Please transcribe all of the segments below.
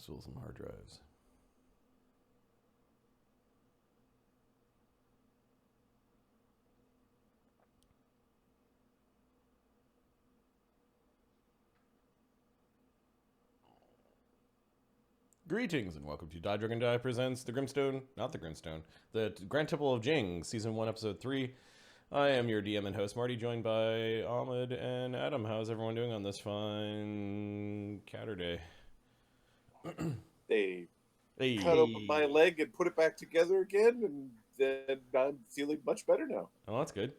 Steal some hard drives. Greetings and welcome to Die Dragon Die presents the Grimstone, not the Grimstone, the Grand Temple of Jing, Season 1, Episode 3. I am your DM and host, Marty, joined by Ahmed and Adam. How's everyone doing on this fine Catterday? They Hey. cut open my leg and put it back together again, and then I'm feeling much better now. Oh, that's good.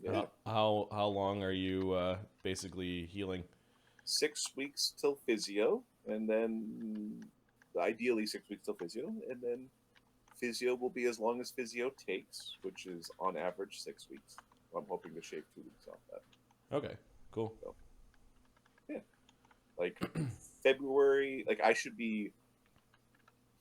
Yeah. How long are you basically healing? 6 weeks till physio, and then ideally 6 weeks till physio, and then physio will be as long as physio takes, which is on average 6 weeks. I'm hoping to shave 2 weeks off that. Okay, cool. So, yeah. Like February, like I should be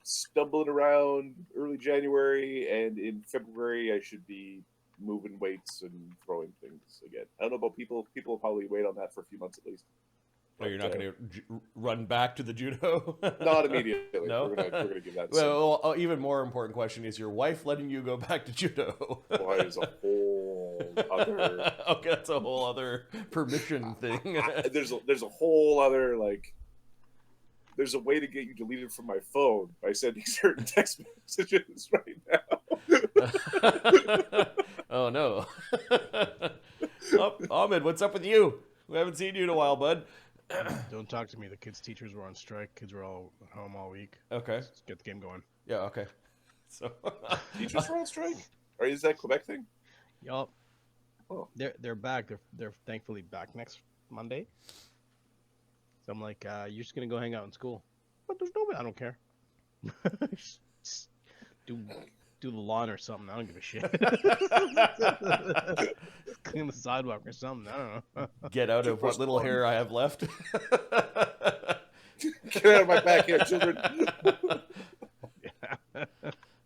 stumbling around early January, and in February I should be moving weights and throwing things again. I don't know about people. People will probably wait on that for a few months at least. Oh, you're not going to run back to the judo? Not immediately. No? We're gonna give that. Well, even more important question is your wife letting you go back to judo? Well, is a whole other. Okay, that's a whole other permission thing. There's a whole other like. There's a way to get you deleted from my phone by sending certain text messages right now. Oh no. Oh, Ahmed, what's up with you? We haven't seen you in a while, bud. Don't talk to me. The kids' teachers were on strike. Kids were all at home all week. Okay. Let's get the game going. Yeah, okay. So Teachers were on strike? Or is that Quebec thing? Yup. Oh. They're back. They're thankfully back next Monday. So I'm like, you're just gonna go hang out in school. But there's nobody. I don't care. Just do the lawn or something. I don't give a shit. Clean the sidewalk or something. I don't know. get out of what little hair I have left. Get out of my back here, children. Yeah.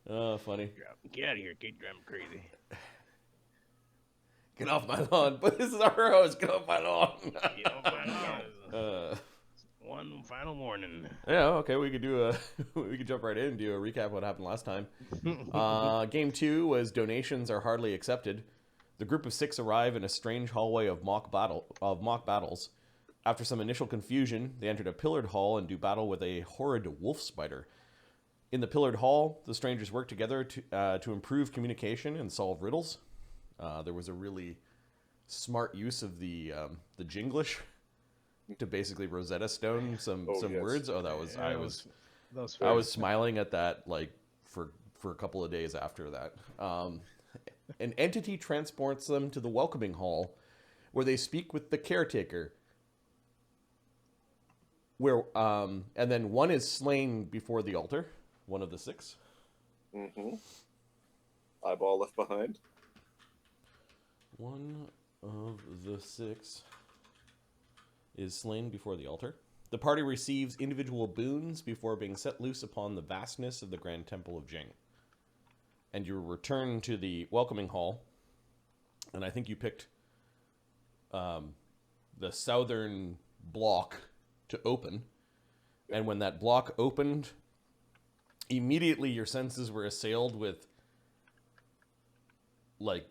Oh, funny. Get out of here, kid. You're crazy. Get off my lawn. But this is our house. Get off my lawn. Get off my lawn. One final warning. Yeah, okay, we could do we could jump right in and do a recap of what happened last time. Game 2 was donations are hardly accepted. The group of 6 arrive in a strange hallway of mock battles. After some initial confusion, they entered a pillared hall and do battle with a horrid wolf spider. In the pillared hall, the strangers work together to improve communication and solve riddles. There was a really smart use of the Jinglish to basically Rosetta Stone some yes. words. Oh, that was Yeah, I was smiling at that like for a couple of days after that. An entity transports them to the welcoming hall, where they speak with the caretaker. Where and then one is slain before the altar. One of the 6. Mm-hmm. Eyeball left behind. One of the 6 is slain before the altar. The party receives individual boons before being set loose upon the vastness of the Grand Temple of Jing. And you return to the welcoming hall, and I think you picked the southern block to open. And when that block opened, immediately your senses were assailed with like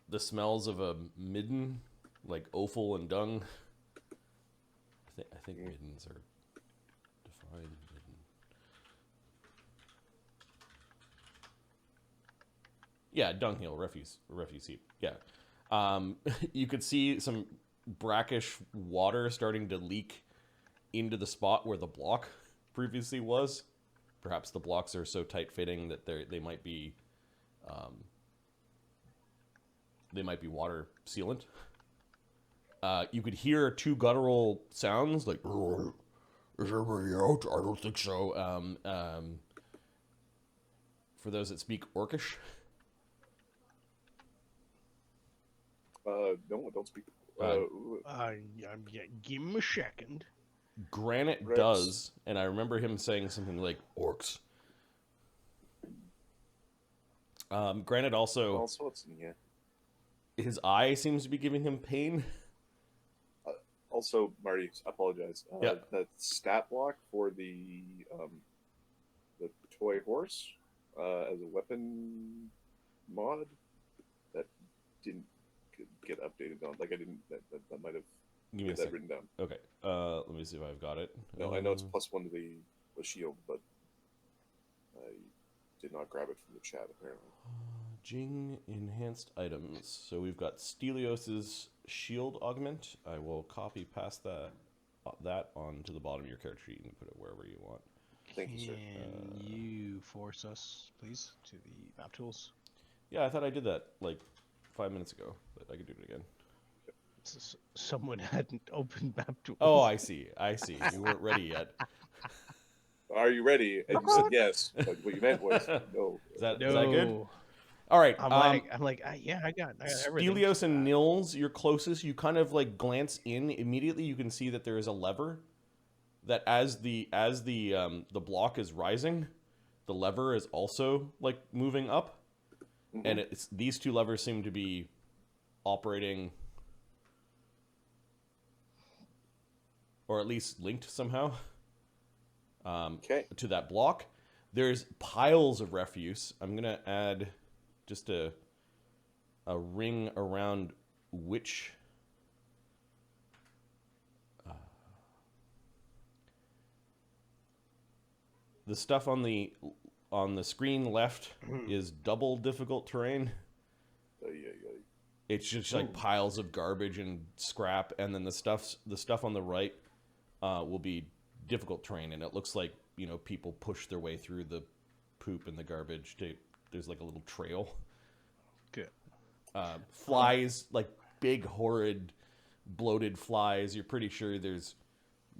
the smells of a midden, like offal and dung. I think middens are defined. Midden. Yeah, dunghill, refuse heap. Yeah. You could see some brackish water starting to leak into the spot where the block previously was. Perhaps the blocks are so tight-fitting that they might be water sealant. You could hear 2 guttural sounds like, "Is everybody out? I don't think so." For those that speak orcish. No, don't speak. Give him a second. Granite Rex. does, and I remember him saying something like orcs. Granite also, All sorts in here. his eye seems to be giving him pain. Also, Marty, I apologize. Yeah. That stat block for the toy horse as a weapon mod that didn't get updated on. Like I didn't. That might have Give me a that second. written down. Okay. Let me see if I've got it. No, I know it's +1 to the shield, but I did not grab it from the chat apparently. Jing enhanced items. So we've got Stelios's shield augment. I will copy past that onto the bottom of your character sheet and put it wherever you want. Thank you, sir. Can you force us, please, to the map tools? Yeah, I thought I did that like 5 minutes ago, but I could do it again. Someone hadn't opened map tools. Oh, I see. You weren't ready yet. Are you ready? And you said yes, but what you meant was no. Is that No. good? All right. I'm like, yeah, I got everything. Stelios and Nils, you're closest. You kind of like glance in immediately. You can see that there is a lever. That as the block is rising, the lever is also like moving up, and it's these two levers seem to be operating, or at least linked somehow. To that block. There's piles of refuse. I'm gonna add just a ring around which the stuff on the screen left is double difficult terrain. It's just like piles of garbage and scrap, and then the stuff on the right will be difficult terrain, and it looks like, you know, people push their way through the poop and the garbage. There's like a little trail. Good. Flies, like big, horrid, bloated flies. You're pretty sure there's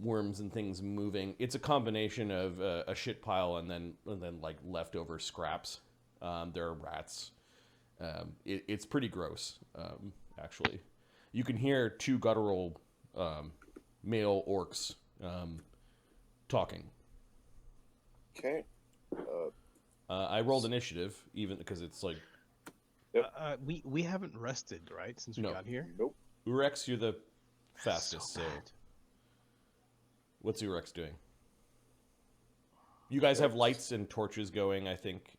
worms and things moving. It's a combination of a shit pile and then like leftover scraps. There are rats. It's pretty gross, actually. You can hear two guttural male orcs talking. Okay. I rolled initiative, even because it's like... We haven't rested, right, since we got here? Nope. Oorex, you're the fastest, so... What's Oorex doing? You guys have lights and torches going, I think.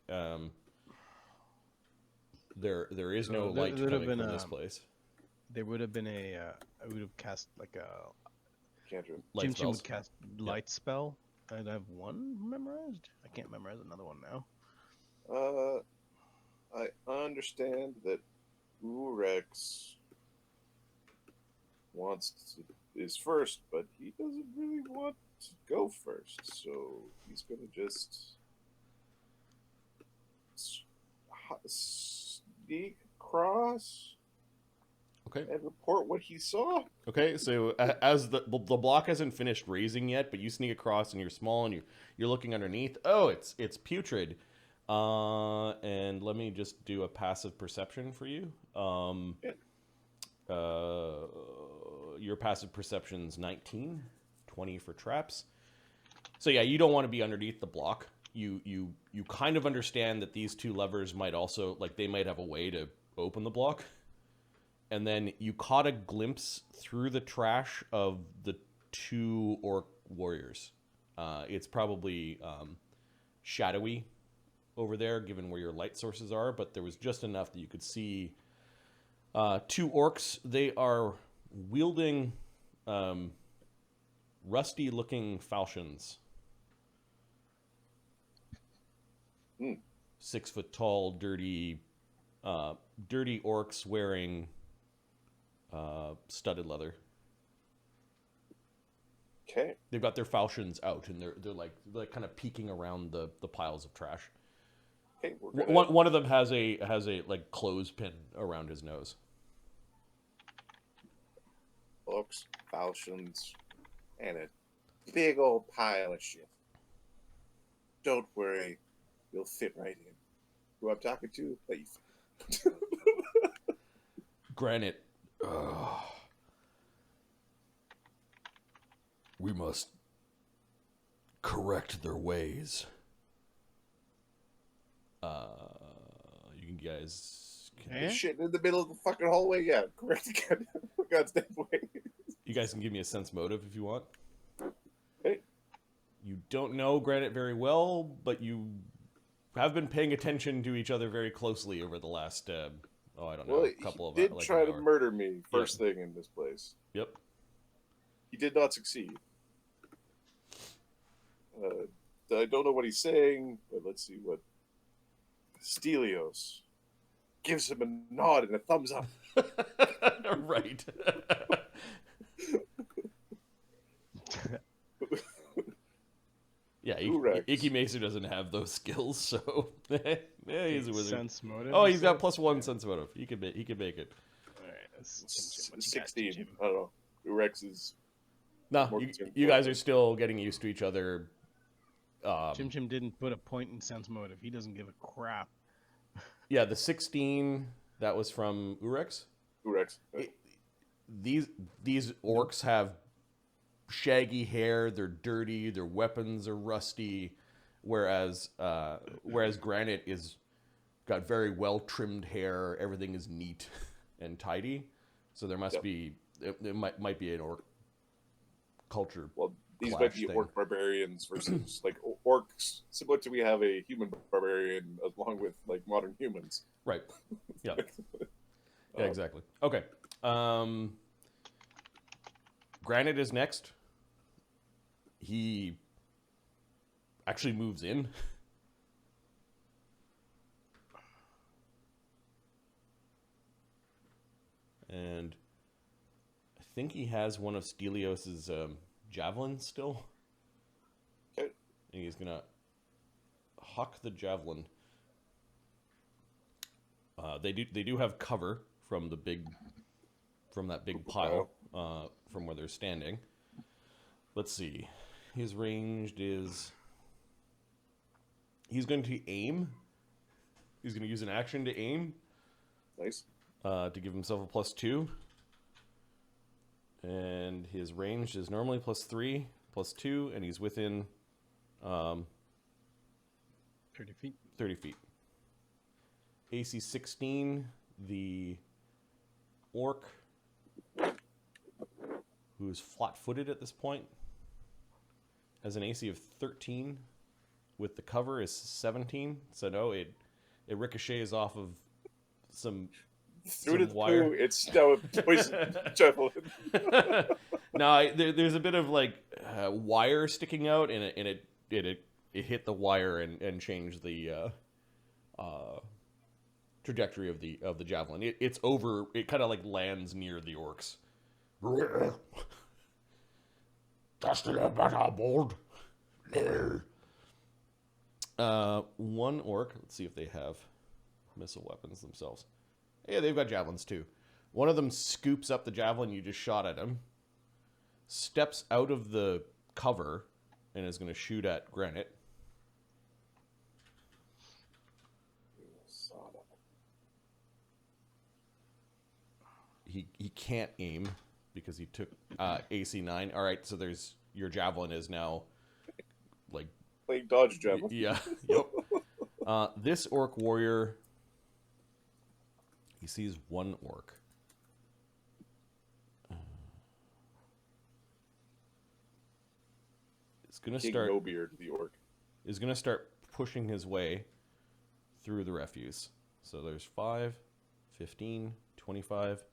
There is no light coming from this place. There would have been I would have cast like a... Cantrip. Would cast light spell. I'd have one memorized. I can't memorize another one now. I understand that Oorex is first, but he doesn't really want to go first, so he's gonna just sneak across. Okay. And report what he saw. Okay, so as the block hasn't finished raising yet, but you sneak across and you're small and you're looking underneath. Oh, it's putrid. And let me just do a passive perception for you. Your passive perception's 19, 20 for traps. So yeah, you don't want to be underneath the block. You kind of understand that these two levers might also, like, they might have a way to open the block. And then you caught a glimpse through the trash of the two orc warriors. It's probably shadowy over there, given where your light sources are, but there was just enough that you could see two orcs. They are wielding rusty-looking falchions. 6 foot tall, dirty orcs wearing studded leather. Okay. They've got their falchions out, and they're like kind of peeking around the piles of trash. Okay, One of them has a like clothespin around his nose. Books, falchions, and a big old pile of shit. Don't worry, you'll fit right in. Who I'm talking to? Let you fit. Granite. We must correct their ways. You guys... Shit in the middle of the fucking hallway? Yeah, correct again. For God's damn way. You guys can give me a sense motive if you want. Hey. You don't know Granite very well, but you have been paying attention to each other very closely over the last, I don't know, Well, couple of he did like try an to hour. murder me first thing in this place. Yep. He did not succeed. I don't know what he's saying, but let's see what Stelios gives him a nod and a thumbs up. Right. Yeah, Oorex. Icky Macer doesn't have those skills, so yeah, he's a wizard. Sense motive. Oh, he's got +1 sense motive. He could make it. All right, that's Chimchim. What you got, 16. Chimchim? I don't know. Oorex is No, more you concerned guys for- are still getting used to each other. Chimchim didn't put a point in sense motive. He doesn't give a crap. Yeah, the 16 that was from Oorex. Oorex. These orcs have shaggy hair. They're dirty. Their weapons are rusty. Whereas Granite is got very well trimmed hair. Everything is neat and tidy. So there must be it might be an orc culture. Well, these clash might be thing. orc barbarians versus like orcs. Similar to we have a human barbarian along with like modern humans. Right. Yeah. Yeah, exactly. Okay. Granite is next. He actually moves in. And I think he has one of Stelios's javelins still. Okay. And he's gonna huck the javelin. They do have cover from that big pile from where they're standing. Let's see. His ranged is. He's going to aim. He's going to use an action to aim. Nice. To give himself a +2. And his range is normally +3, +2, and he's within 30 feet. 30 feet. AC 16, the orc, who's flat-footed at this point, has an AC of 13. With the cover is 17. So no, it ricochets off of some Through to the wire. poo, it's now a poison javelin. No, there's a bit of like wire sticking out, and it hit the wire and changed the trajectory of the javelin. It's over. It kind of like lands near the orcs. That's the better bold. One orc. Let's see if they have missile weapons themselves. Yeah, they've got javelins too. One of them scoops up the javelin you just shot at him, steps out of the cover, and is going to shoot at Granite. He can't aim because he took AC 9. All right, so there's your javelin is now like Playing dodge javelin. yeah, yep. This orc warrior, he sees one orc. It's gonna King start. No beard, the orc. Is gonna start pushing his way through the refuse. So there's 5, 15, 25,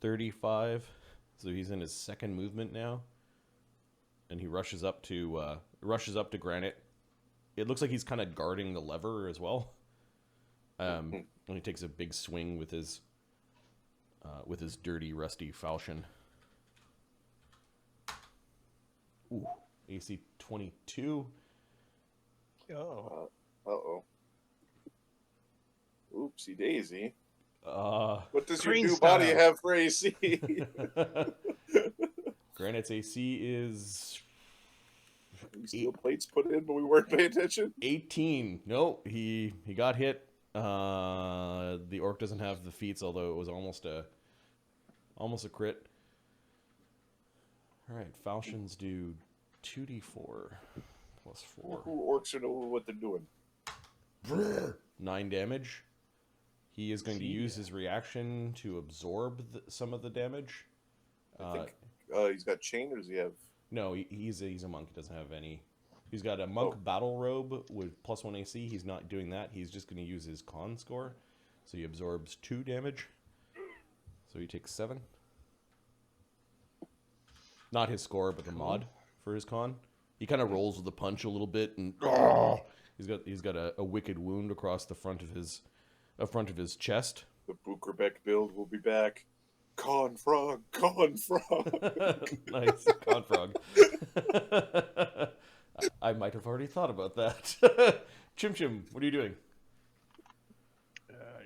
35. So he's in his second movement now, and he rushes up to Granite. It looks like he's kind of guarding the lever as well. And he takes a big swing with his dirty, rusty falchion. Ooh, AC 22. Oh. Uh-oh. Oopsie daisy. Uh, What does your Crane new style. body have for AC? Granite's AC is Steel plates put in, but we weren't paying attention. 18. No, he got hit. The orc doesn't have the feats, although it was almost a crit. All right, falchions do 2d4 plus 4. Who orcs know what they're doing? 9 damage. He is going to use his reaction to absorb some of the damage. I think he's got chain, or does he have? No, he's a monk. He doesn't have any. He's got a monk battle robe with +1 AC. He's not doing that. He's just going to use his con score. So he absorbs 2 damage. So he takes 7. Not his score, but the mod for his con. He kind of rolls with the punch a little bit, and he's got a wicked wound across the front of his chest. The Bukerbeck build will be back. Con frog, con frog. Nice, con frog. I might have already thought about that. Chimchim, what are you doing?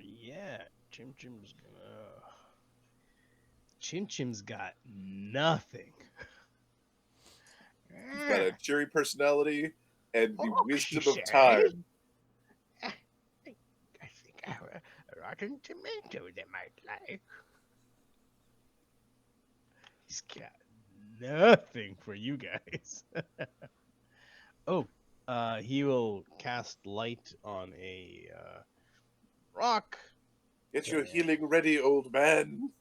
Yeah, Chimchim's got nothing. He's got a cheery personality and the Orcs, wisdom you of say? time. I think I have a rotten tomato they might like. He's got nothing for you guys. He will cast light on a rock. Get your healing ready, old man.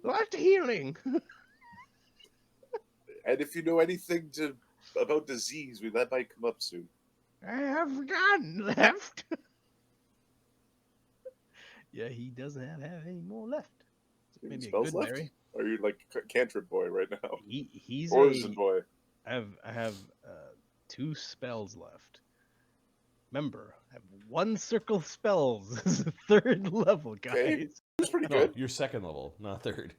What healing? And if you know anything about disease, that might come up soon. I have none left. Yeah, he doesn't have any more left. Maybe a Spells good left? berry. Or are you like cantrip boy right now? He's Origin boy. I have 2 spells left. Remember, I have 1 circle spells. This is 3rd level, guys. Okay. That's pretty No, good. you're 2nd level, not 3rd.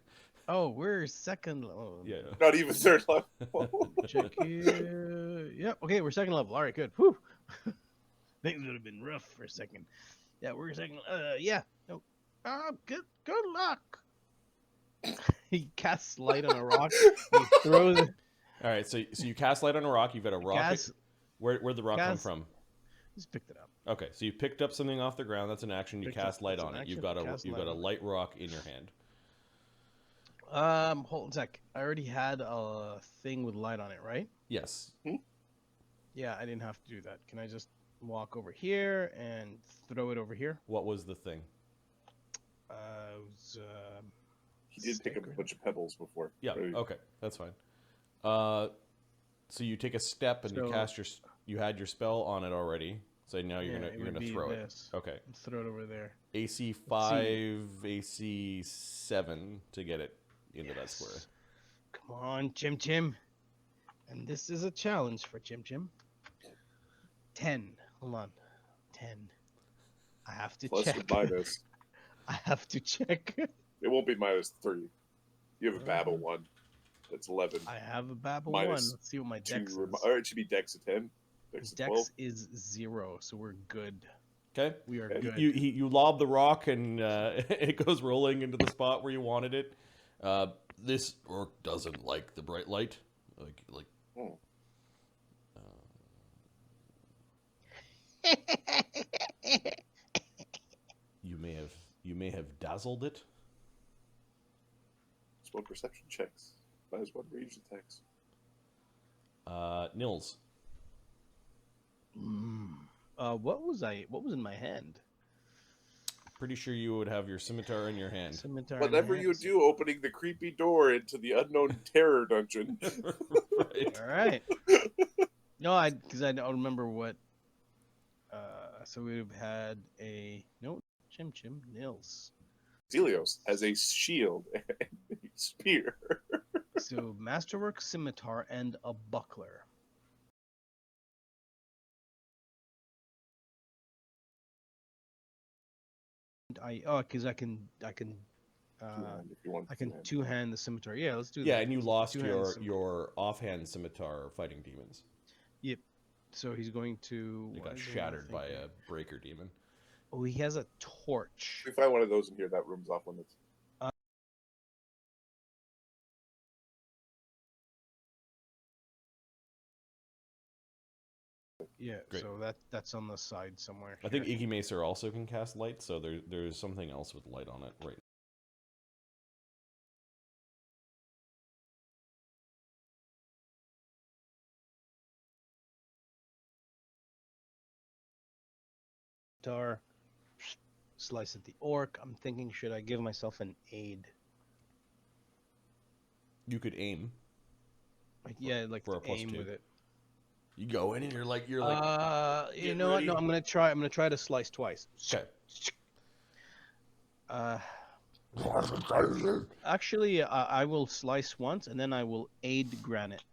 Oh, we're 2nd level. Yeah. Not even 3rd level. Check here. Yep. Okay, we're 2nd level. All right, good. Whew. Things would have been rough for a second. Yeah, we're 2nd. Yeah. No. Good luck. He casts light on a rock. He throws it. All right, so you cast light on a rock. You've got a rock. Where'd the rock come from? Just picked it up. Okay, so you picked up something off the ground. That's an action. You cast light on it. You've got a light rock in your hand. Hold on a sec. I already had a thing with light on it, right? Yes. Yeah, I didn't have to do that. Can I just walk over here and throw it over here? What was the thing? He did pick up a bunch of pebbles before. Yeah. Okay, that's fine. So you take a step and you had your spell on it already. So now you're gonna throw it. Okay. Throw it over there. AC 5, AC 7 to get it into that square. Come on, Chimchim. And this is a challenge for Chimchim. 10. Hold on. 10. I have to Plus check. with minus. I have to check. It won't be -3. You have a Babel 1. That's 11. I have a Babel Minus 1. Let's see what my dex is. Or it should be dex of 10. Dex of 12. Dex is 0, so we're good. Okay. We are good. You lob the rock and it goes rolling into the spot where you wanted it. This orc doesn't like the bright light. Like. You may have dazzled it. Spell perception checks. -1 range attacks. Nils. What was in my hand? Pretty sure you would have your scimitar in your hand. Whatever you do, opening the creepy door into the unknown terror dungeon. Right. All right. No, because I don't remember what. So we've had Chimchim, Nils. Stelios has a shield and a spear. So masterwork scimitar and a buckler. Because I can two-hand the scimitar. Yeah, let's do that. Yeah, and you lost your offhand scimitar fighting demons. Yep. So he's going to. It got shattered by a breaker demon. Oh, he has a torch. If we find one of those in here, that room's off limits. Yeah, Great. so that's on the side somewhere. I think Iggy Macer also can cast light, so there's something else with light on it right. Slice at the orc. I'm thinking, should I give myself an aid? You could aim Like, yeah, like for a to plus aim 2. with it. You go in and you're like You getting know what? No, ready. I'm gonna try. I'm gonna try to slice twice. Okay. Actually, I will slice once, and then I will aid Granite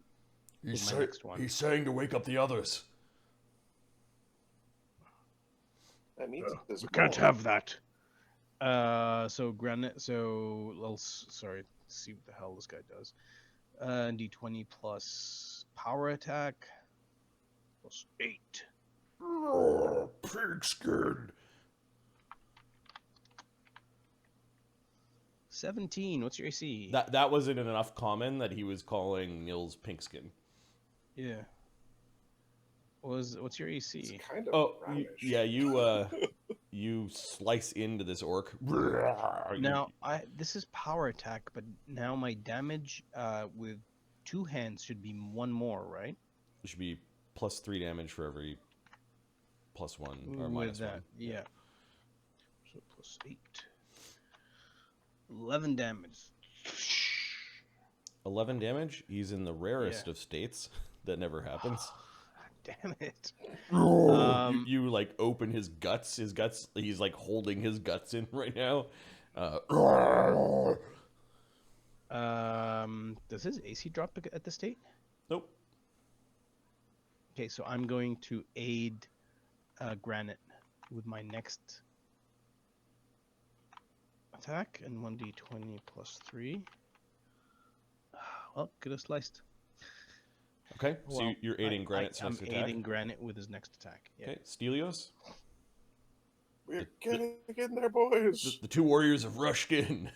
with my next one. He's saying to wake up the others. That means there's We can't more. have that. So Granite. So sorry. Let's see what the hell this guy does. D20 plus power attack plus 8. Oh, pigskin. 17. What's your AC? That wasn't enough common that he was calling Nils Pinkskin. Yeah. What's your AC? It's kind of Oh, brownish. you slice into this orc. Now this is power attack, but now my damage with 2 hands should be 1 more, right? It should be plus 3 damage for every plus 1 or With minus that, 1. yeah. So plus 8. 11 damage. 11 damage. He's in the rarest Yeah. of states. That never happens. Damn it. You like open his guts. His guts. He's like holding his guts in right now. Does his AC drop at the state? Nope. Okay, so I'm going to aid Granite with my next attack and 1d20 plus 3. Well, could have sliced. Okay, so Well, you're aiding Granite's I'm next attack. aiding Granite with his next attack. Yeah. Okay, Stelios. We're getting in there, boys. The 2 warriors have rushed in.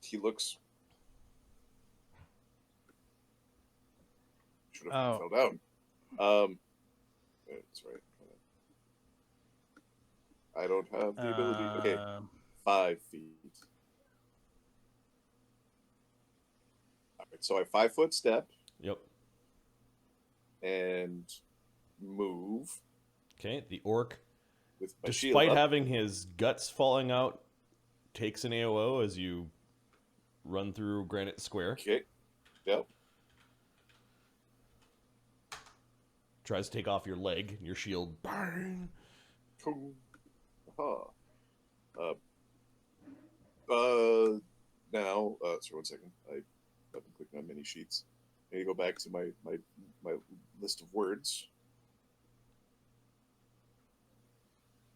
He looks. Should have fell down. That's right. I don't have the ability. Okay, 5 feet. All right, so I 5-foot step Yep. and move Okay, the orc, with my shield despite up. having his guts falling out, takes an AOO as you run through Granite Square. Okay. Yep. Tries to take off your leg, and your shield. Bang! Aha. Now, sorry, 1 second. I've been clicking on many sheets. I need to go back to my list of words.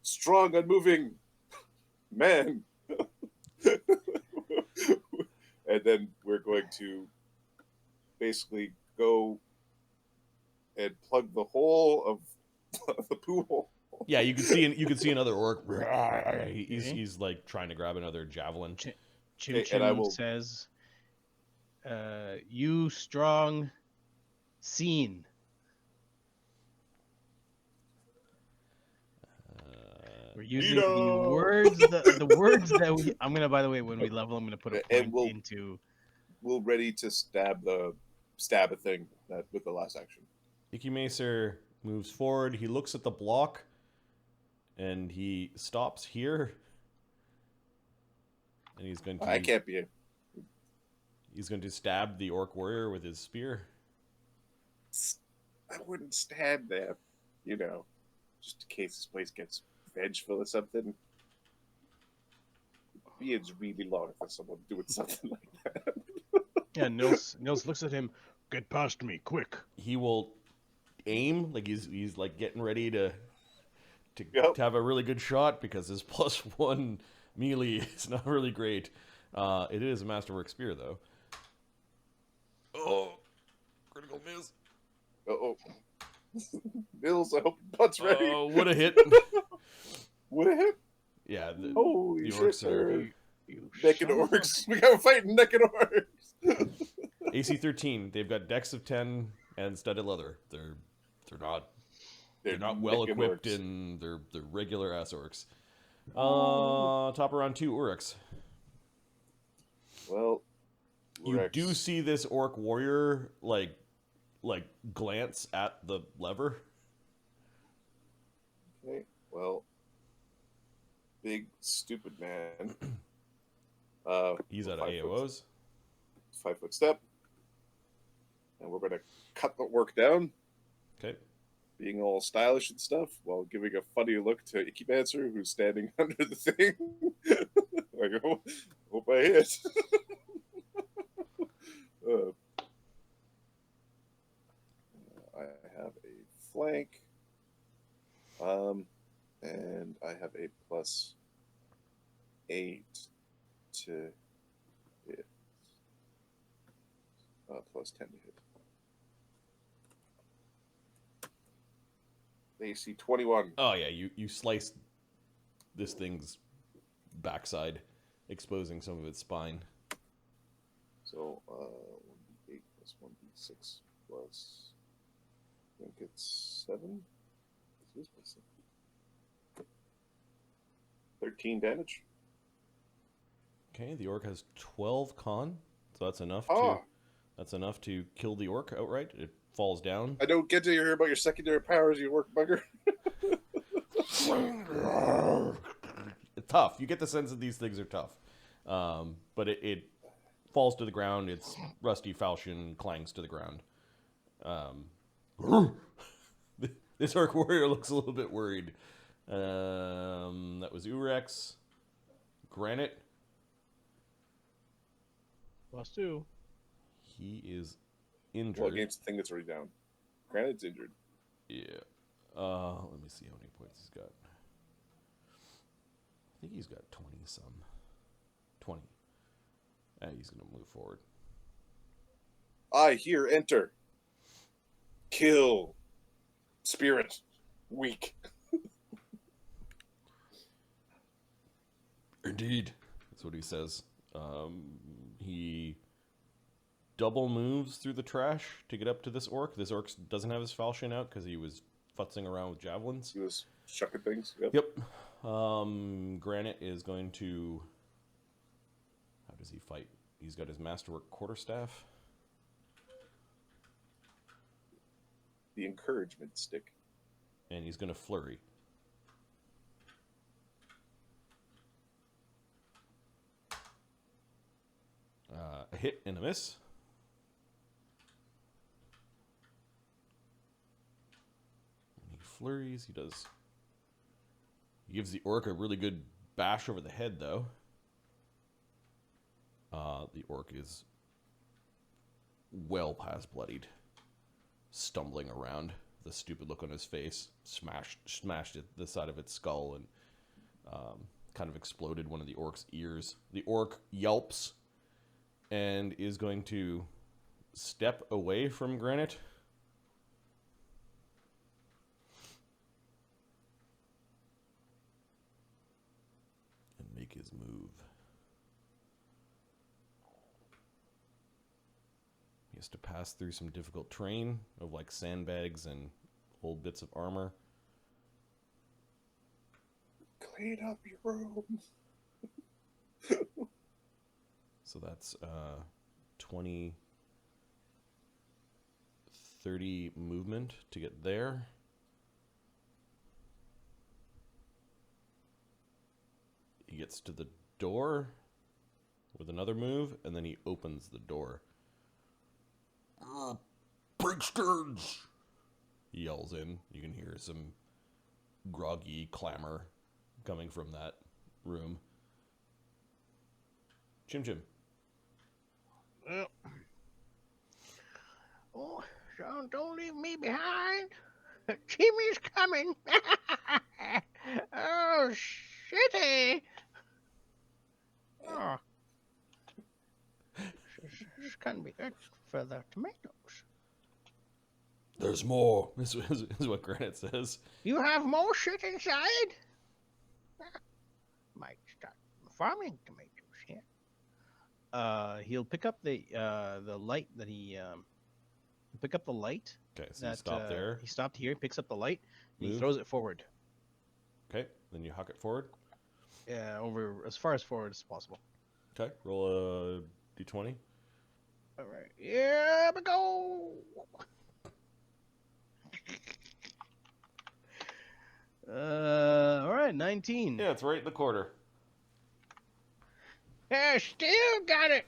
Strong, unmoving man. And then we're going to basically go and plug the hole of the poo hole. Yeah, you can see another orc. He's like trying to grab another javelin. Chimchim and I will- says, "You strong, seen." We're using the words, the words that we. I'm gonna, by the way, when we level, I'm gonna put a And point into. We're ready to stab a thing with the last action. Icky Macer moves forward. He looks at the block, and he stops here. And he's going to. I can't be. He's going to stab the orc warrior with his spear. I wouldn't stand there, just in case this place gets vengeful or something. Beard's really long for someone doing something like that. Yeah, Nils looks at him. Get past me, quick. He will aim like he's like getting ready to have a really good shot because his +1 melee is not really great. It is a masterwork spear though. Oh, critical miss. Uh-oh. Nils, I hope your butt's ready. Oh, what a hit! What a hit! Yeah, Holy the shit, orcs are naked orcs. We got fighting naked orcs. AC 13. They've got decks of 10 and studded leather. They're not well naked equipped orcs. and they're regular ass orcs. Top around 2 Oorex. Well, You Oorex. do see this orc warrior like glance at the lever. Okay, well, big stupid man He's at 5 foot, AOs. 5 foot step, and we're gonna cut the orc down, Okay. being all stylish and stuff, while giving a funny look to Ikimancer, who's standing under the thing. Like, oh, hope I hit. I have a flank, and I have a +8 to hit, +10 to hit. AC 21. Oh yeah, you sliced this thing's backside, exposing some of its spine. So 1d8 plus 1d6 plus, I think it's 7. This is plus 7. 13 damage. Okay, the orc has 12 con, so that's enough to kill the orc outright. It falls down. I don't get to hear about your secondary powers, you orc bugger. It's tough. You get the sense that these things are tough. But it falls to the ground. Its rusty falchion clangs to the ground. This orc warrior looks a little bit worried. That was Oorex. Granite. +2. He is injured. Well, against the thing that's already down. Granite's injured. Yeah. Let me see how many points he's got. I think he's got 20-some. 20. He's going to move forward. I here enter. Kill. Spirit. Weak. Indeed. That's what he says. He double moves through the trash to get up to this orc. This orc doesn't have his falchion out because he was futzing around with javelins. He was chucking things. Yep. Granite is going to... How does he fight? He's got his masterwork quarterstaff. The encouragement stick. And he's going to flurry. A hit and a miss. When he flurries, he gives the orc a really good bash over the head, though. The orc is well past bloodied, stumbling around, the stupid look on his face, smashed at the side of its skull, and kind of exploded one of the orc's ears. The orc yelps and is going to step away from Granite. And make his move. He has to pass through some difficult terrain of like sandbags and old bits of armor. Clean up your room. So that's 20, 30 movement to get there. He gets to the door with another move, and then he opens the door. Bricksters! He yells in. You can hear some groggy clamor coming from that room. Chimchim. Well. Oh, son, don't leave me behind. Jimmy's coming. Oh, shitty. Oh. This can be good for the tomatoes. There's more. This is what Granite says. You have more shit inside? Might start farming tomatoes here. He'll pick up the light that he pick up the light. Okay, so you stop there. He stopped here, picks up the light, and he Move. throws it forward. Okay, then you huck it forward. Yeah, over as far as forward as possible. Okay, roll a d20. All right, here we go. All right, 19. Yeah, it's right in the quarter. Yeah, still got it.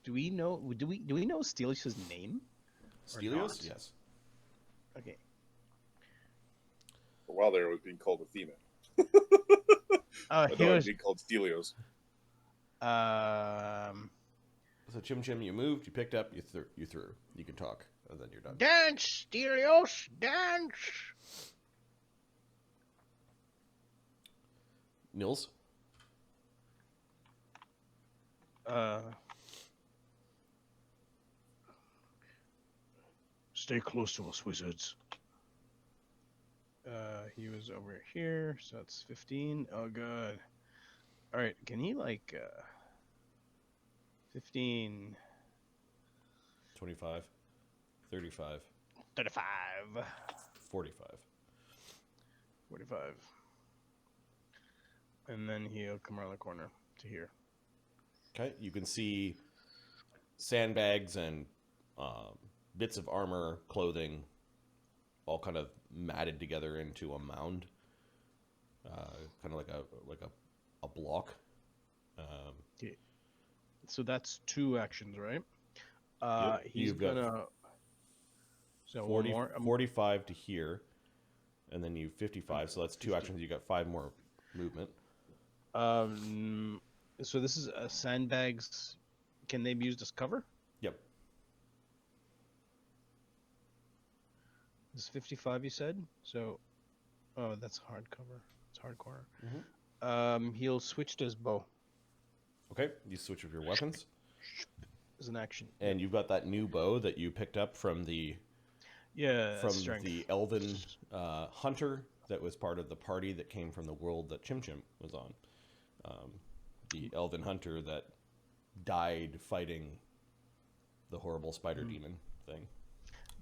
Do we know Stelios' name? Stelios? Yes. Okay. For a while there, it was being called Athena. Oh, But no, it was being called Stelios. So Chimchim, you moved, you picked up, you threw. You can talk, and then you're done. Dance, Stelios, dance. Nils? Stay close to us, wizards. He was over here, so that's 15. Oh, good. All right, can he, 15... 25, 35, 35. 45. 45. And then he'll come around the corner to here. Okay, you can see sandbags and bits of armor, clothing, all kind of matted together into a mound, kind of like a block. Okay. So that's 2 actions, right? Yep, He's gonna. So 40, one more. 45 to here, and then you 55. So that's 2 actions. You got 5 more movement. So this is sandbags. Can they be used as cover? Yep. This is 55, you said. So, oh, that's hard cover. It's hardcore. He'll switch to his bow. Okay, you switch with your weapons. As an action. And you've got that new bow that you picked up from the the elven hunter that was part of the party that came from the world that Chimchim was on. The elven hunter that died fighting the horrible spider demon thing.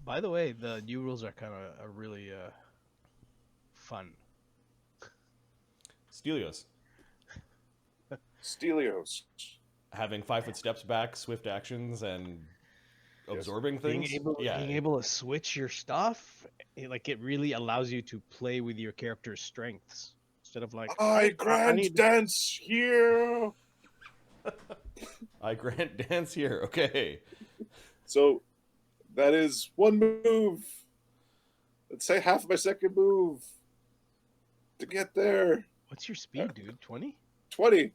By the way, the new rules are kind of really fun. Stelios. Stelios. Having 5-foot steps back, swift actions, and absorbing things. Being able to switch your stuff, it really allows you to play with your character's strengths. Instead of I grant dance here. I grant dance here. Okay. So that is 1 move. Let's say half of my second move to get there. What's your speed, dude? 20? 20.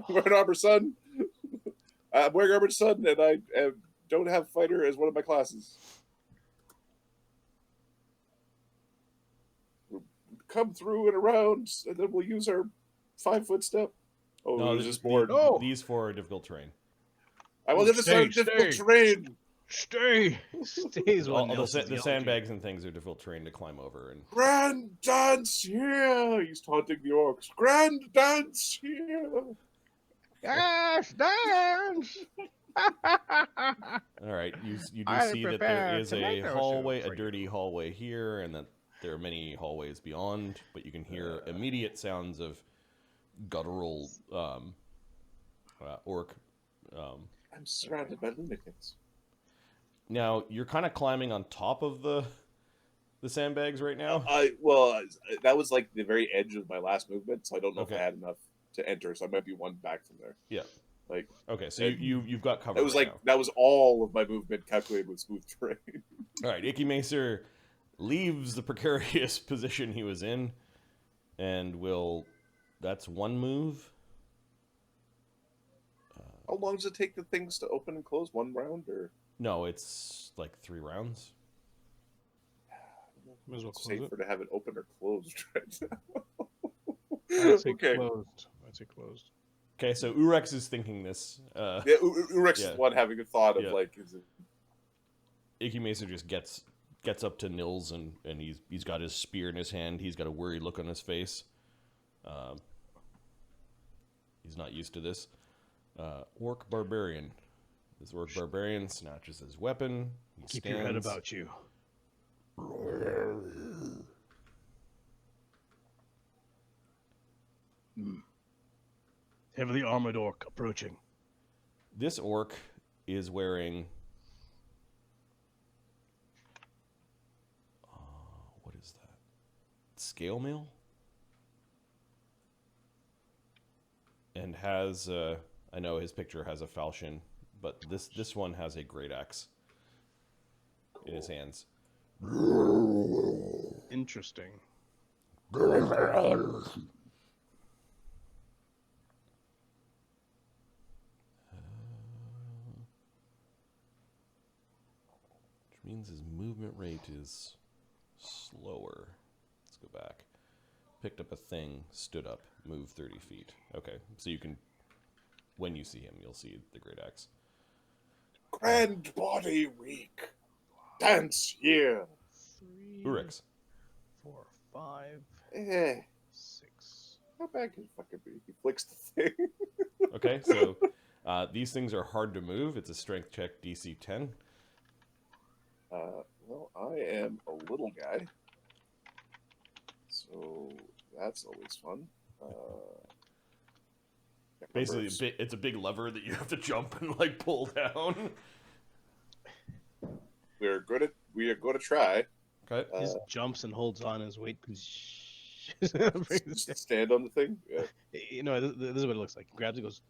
I'm wearing Armor Sun. I'm wearing Armor Sun, and I don't have Fighter as one of my classes. We'll come through and around, and then we'll use our 5-foot step. Oh, no, there's this board. No. These 4 are difficult terrain. I will never start difficult terrain. Stay. Stays one. The sandbags and things are difficult terrain to climb over. And Grand dance here. He's taunting the orcs. Grand dance here. Yes, dance. All right, you do see that there is a hallway, a dirty hallway here, and that there are many hallways beyond. But you can hear immediate sounds of guttural orc. I'm surrounded by lunatics. Now you're kind of climbing on top of the sandbags right now. That was like the very edge of my last movement, so I don't know if I had enough to enter. So I might be 1 back from there. Yeah. Okay, so and you've got cover. It was that was all of my movement calculated with smooth terrain. All right, Icky Macer leaves the precarious position he was in, and that's 1 move. How long does it take the things to open and close? 1 round, or no? It's like 3 rounds. Might as well close safer to have it open or closed right now. I'd say closed. Okay, so Oorex is thinking this. Oorex is one having a thought of is it... Icky Macer just gets up to Nils and he's got his spear in his hand. He's got a worried look on his face. He's not used to this. Orc barbarian. This orc barbarian snatches his weapon. Keep your head about you. Heavily armored orc approaching. This orc is wearing... what scale mail. And has, I know his picture has a falchion, but this one has a great axe in his hands. Interesting. Which means his movement rate is slower. Let's go back. Picked up a thing, stood up, moved 30 feet. Okay, so you can, when you see him, you'll see the great axe. Grand body week. Dance here. 3, Oorex. 4, 5, Eh, 6. how bad can he fucking be? He flicks the thing. Okay, so these things are hard to move. It's a strength check, DC 10. Well, I am a little guy, so that's always fun. Basically, it's a big lever that you have to jump and like pull down. we are going to try. Okay. He just jumps and holds on his weight. Just stand on the thing. Yeah. You know, this is what it looks like. He grabs it, goes.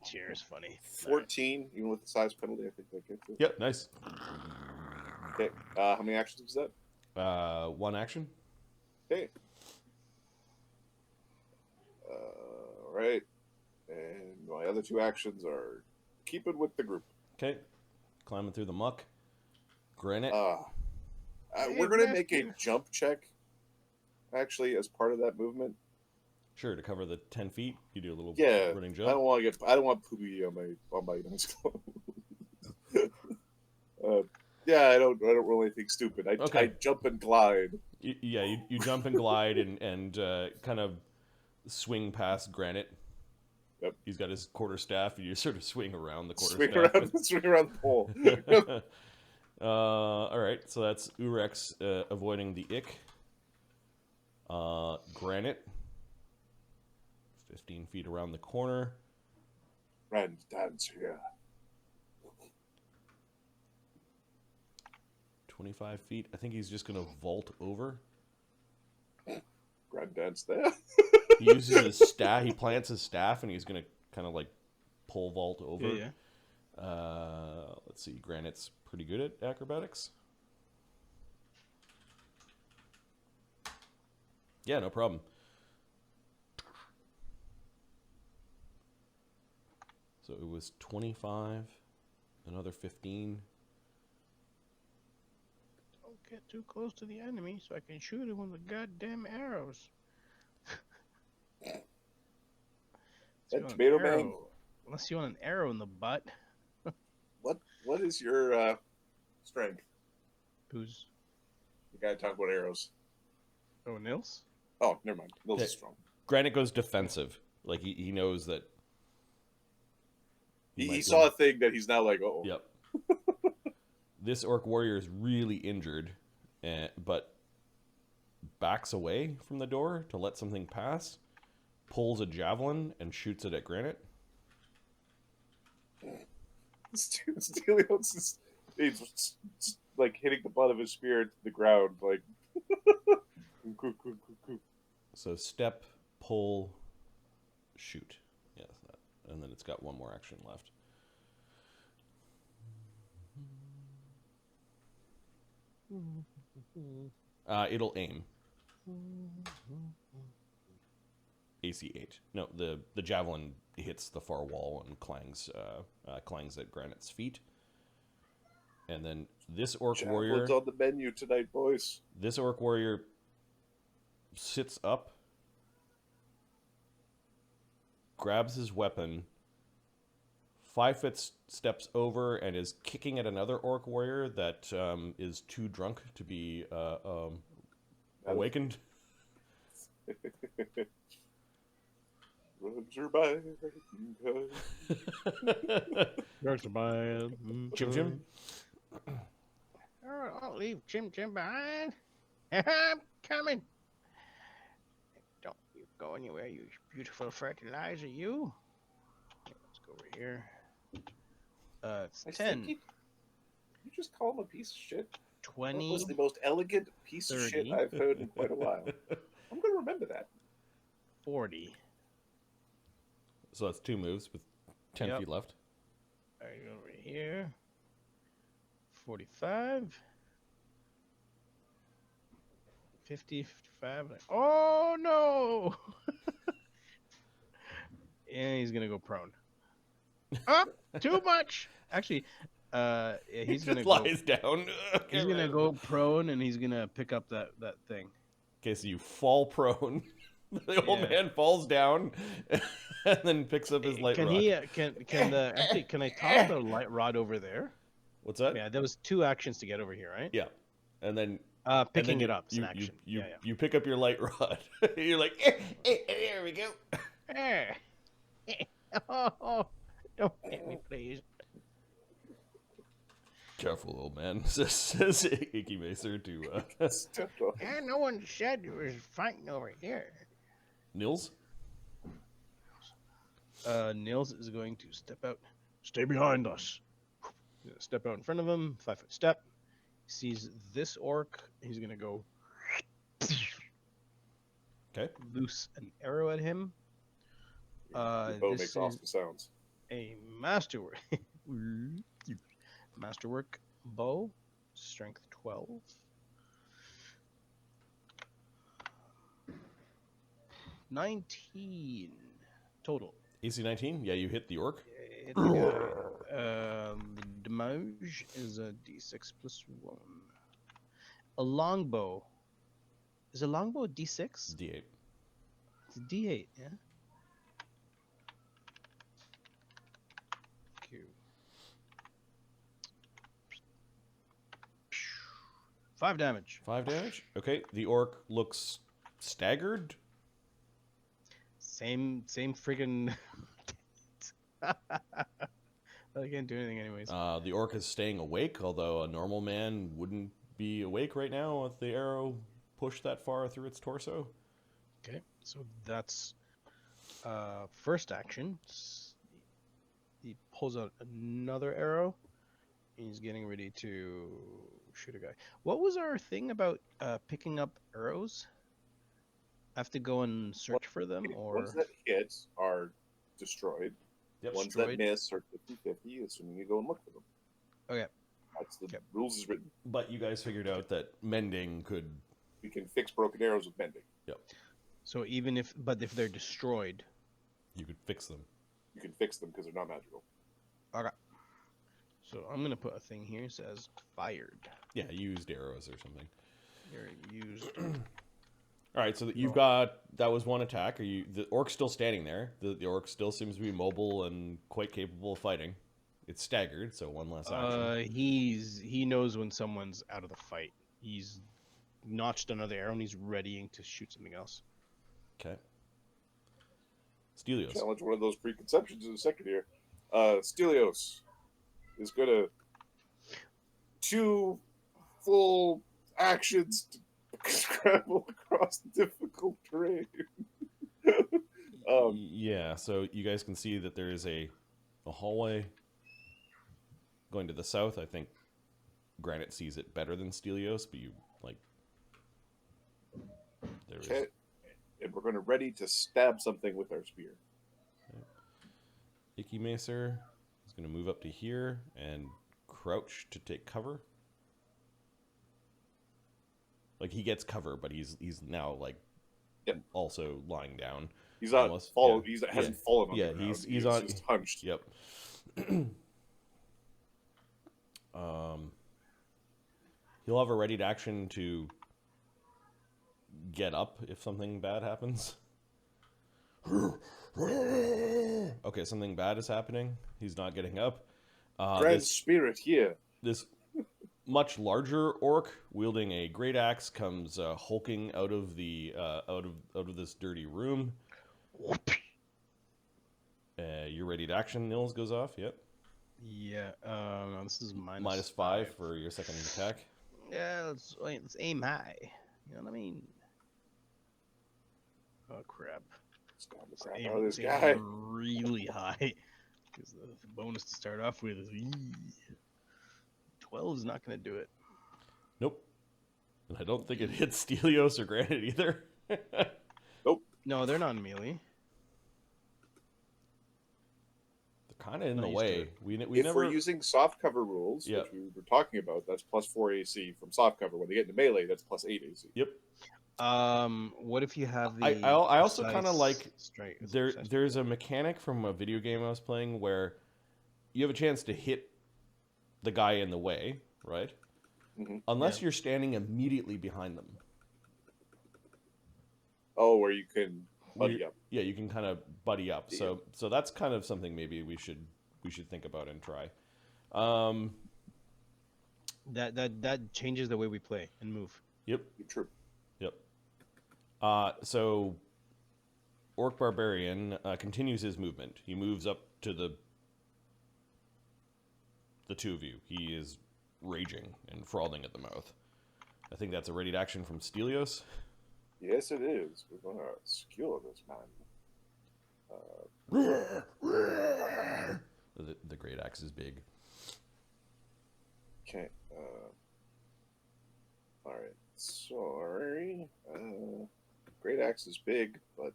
Cheers, funny. 14, even with the size penalty, I think that gets it. Yep, nice. Okay, how many actions was that? One action. Okay. All right. And my other 2 actions are keeping with the group. Okay. Climbing through the muck. Granite. We're going to make a jump check, actually, as part of that movement. Sure, to cover the 10 feet, you do a little running jump. I don't want poopy on my nice clothes. Yeah, I don't roll anything stupid. I jump and glide. You jump and glide and kind of swing past Granite. Yep. He's got his quarterstaff, and you sort of swing around the Swing quarterstaff. around the pole. All right, so that's Oorex avoiding the ick. Granite. 15 feet around the corner. Grand dance here. 25 feet. I think he's just going to vault over. Grand dance there. He uses his staff. He plants his staff, and he's going to kind of like pole vault over. Yeah. Let's see. Granite's pretty good at acrobatics. Yeah, no problem. So it was 25, another 15. Don't get too close to the enemy so I can shoot him with the goddamn arrows. That tomato man. Unless you want an arrow in the butt. What is your strength? Who's? The guy talking about arrows. Oh, Nils? Oh, never mind. Nils is strong. Granite goes defensive. Like he knows that. He saw a thing that he's now like, oh. Yep. This orc warrior is really injured, but backs away from the door to let something pass, pulls a javelin and shoots it at Granite. Stelios is he's like hitting the butt of his spear into the ground, like. So step, pull, shoot. Yes, and then it's got one more action left. It'll aim. AC 8. No, the javelin hits the far wall and clangs at Granite's feet. And then this orc warrior. Javelin's on the menu tonight, boys. This orc warrior sits up, grabs his weapon, 5 foot steps over, and is kicking at another orc warrior that is too drunk to be awakened. Drugs are bad. Drugs are bad. Chimchim? I'll leave Chimchim behind. I'm coming. Don't you go anywhere, you beautiful fertilizer, you. Let's go over here. It's 10. You just call him a piece of shit. That 20, was the most elegant piece of shit 30. I've heard in quite a while. I'm going to remember that. 40. So that's 2 moves with 10 feet left. All right, over here. 45. 50, 55. Oh, no! And he's going to go prone. Up! Too much! Actually, yeah, he's going to go... lies down. He's going to go prone, and he's going to pick up that thing. Okay, so you fall prone. The old man falls down and then picks up his light can rod. he? Can I toss the light rod over there? What's that? Yeah, there was 2 actions to get over here, right? Yeah, and then Picking it up is an action. You pick up your light rod. You're like, there we go. Oh, don't hit me, please. Careful, old man, says Icky Macer to No one said you was fighting over here. Nils. Nils is going to step out. Stay behind us. Step out in front of him. 5-foot step. Sees this orc. He's gonna go. Okay. Loose an arrow at him. Your bow This makes awesome sounds. a masterwork. Masterwork bow. Strength 12. 19 total. AC 19. Yeah, you hit the orc. Hit the guy. The damage is a d6 plus 1. A longbow. Is a longbow a d6? D8. It's a d8, yeah? Q. 5 damage. 5 damage. Okay, the orc looks staggered. Same friggin'. I can't do anything anyways. The orc is staying awake, although a normal man wouldn't be awake right now if the arrow pushed that far through its torso. Okay, so that's first action. He pulls out another arrow. He's getting ready to shoot a guy. What was our thing about picking up arrows? I have to go and search for them, or ones that hit are destroyed. Yep. Ones that miss are 50-50, assuming you go and look for them. Okay. That's the rules is written. But you guys figured out that mending could. We can fix broken arrows with mending. Yep. So even if they're destroyed, You could fix them. You can fix them because they're not magical. okay. So I'm gonna put a thing here that says fired. Yeah, used arrows or something. You're used. All right, so that you've got that was one attack. Are you the orc's still standing there? The orc still seems to be mobile and quite capable of fighting. It's staggered, so one less action. He knows when someone's out of the fight. He's notched another arrow and he's readying to shoot something else. Okay. Stelios. Challenge one of those preconceptions in a second here. Stelios is gonna 2 full actions to scramble across difficult terrain. Yeah, so you guys can see that there is a hallway going to the south. I think Granite sees it better than Stelios, but you like there is. Okay. And we're gonna ready to stab something with our spear. Icky Macer is going to move up to here and crouch to take cover. Like he gets cover, but he's now like also lying down. He's not fallen. Yeah. He hasn't fallen on yeah, the ground. he's on just hunched. Yep. He'll have a readied action to get up if something bad happens. Okay, something bad is happening. He's not getting up. Grand spirit here. This much larger orc wielding a great axe comes hulking out of the out of this dirty room. Your readied action, Nils, goes off. Yep. Yeah. This is minus 5 for your second attack. Yeah, let's aim high. You know what I mean? Oh crap! Stab the crap out of this guy. Aim really high. Because the bonus to start off with is 12 is not going to do it. Nope. And I don't think it hits Stelios or Granite either. Nope. No, they're not in melee. They're kind of in Not the used to way. it. We If never. we're using soft cover rules, Yeah. which we were talking about, that's +4 AC from soft cover. When they get into melee, that's +8 AC. Yep. What if you have the? I also kind of precise like strike? there's a mechanic from a video game I was playing where you have a chance to hit the guy in the way, right? Mm-hmm. Unless you're standing immediately behind them. Oh, where you can buddy up. Yeah, you can kind of buddy up. Yeah. So that's kind of something maybe we should think about and try. That changes the way we play and move. Yep. True. Yep. So Orc Barbarian continues his movement. He moves up to the two of you. He is raging and frothing at the mouth. I think that's a ready to action from Stelios. Yes, it is. We're gonna skewer this man. The great axe is big. Okay. All right. Sorry. Great axe is big, but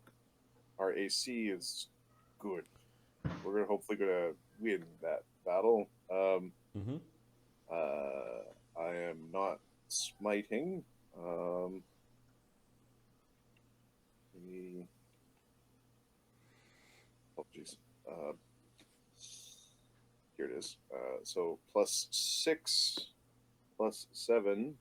our AC is good. We're hopefully gonna win that battle. Mm-hmm. I am not smiting. Oh, jeez. Here it is. So +6, +7,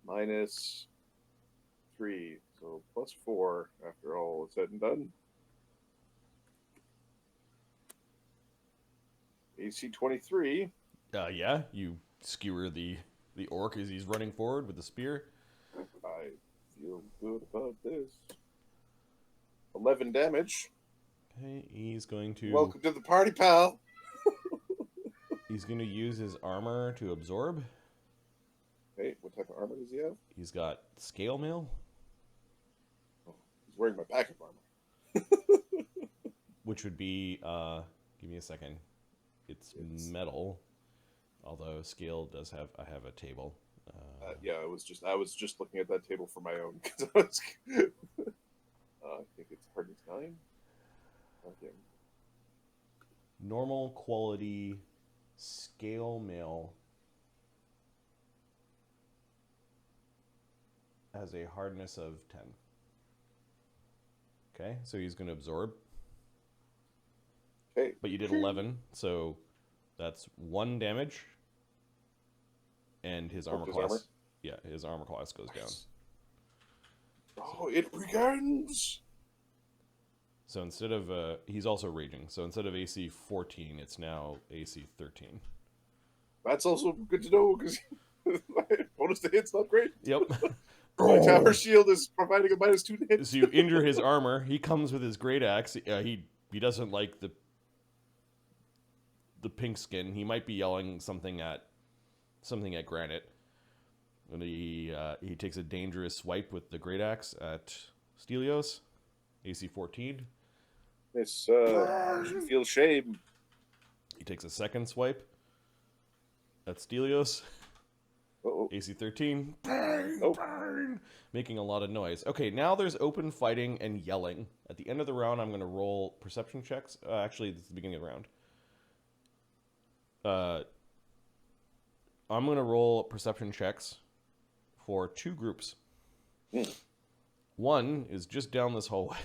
-3. So +4 after all is said and done. AC 23. Yeah, you skewer the orc as he's running forward with the spear. I feel good about this. 11 damage. Okay, he's going to. Welcome to the party, pal. He's going to use his armor to absorb. Hey, what type of armor does he have? He's got scale mail, Oh, he's wearing my pack of armor. which would be. Give me a second. It's metal, although scale does have. I have a table. Yeah, I was just looking at that table for my own because I was. I think it's hardness 9. Okay. Normal quality scale mail has a hardness of 10. Okay, so he's going to absorb. Okay. But you did 11, so that's 1 damage. And his armor class. Armor? Yeah, his armor class goes down. Oh, it begins! So instead of he's also raging. So instead of AC 14, it's now AC 13. That's also good to know because bonus to hit's not great. Yep. My tower shield is providing a -2 to hit. So you injure his armor. He comes with his great axe. He doesn't like the pink skin. He might be yelling something at Granite. And he takes a dangerous swipe with the great axe at Stelios. AC 14. This you feel shame. He takes a second swipe at Stelios. Uh-oh. AC 13. Bang, Nope. bang, making a lot of noise. Okay, now there's open fighting and yelling. At the end of the round, I'm going to roll perception checks. Actually, this is the beginning of the round. I'm going to roll perception checks for 2 groups. One is just down this hallway.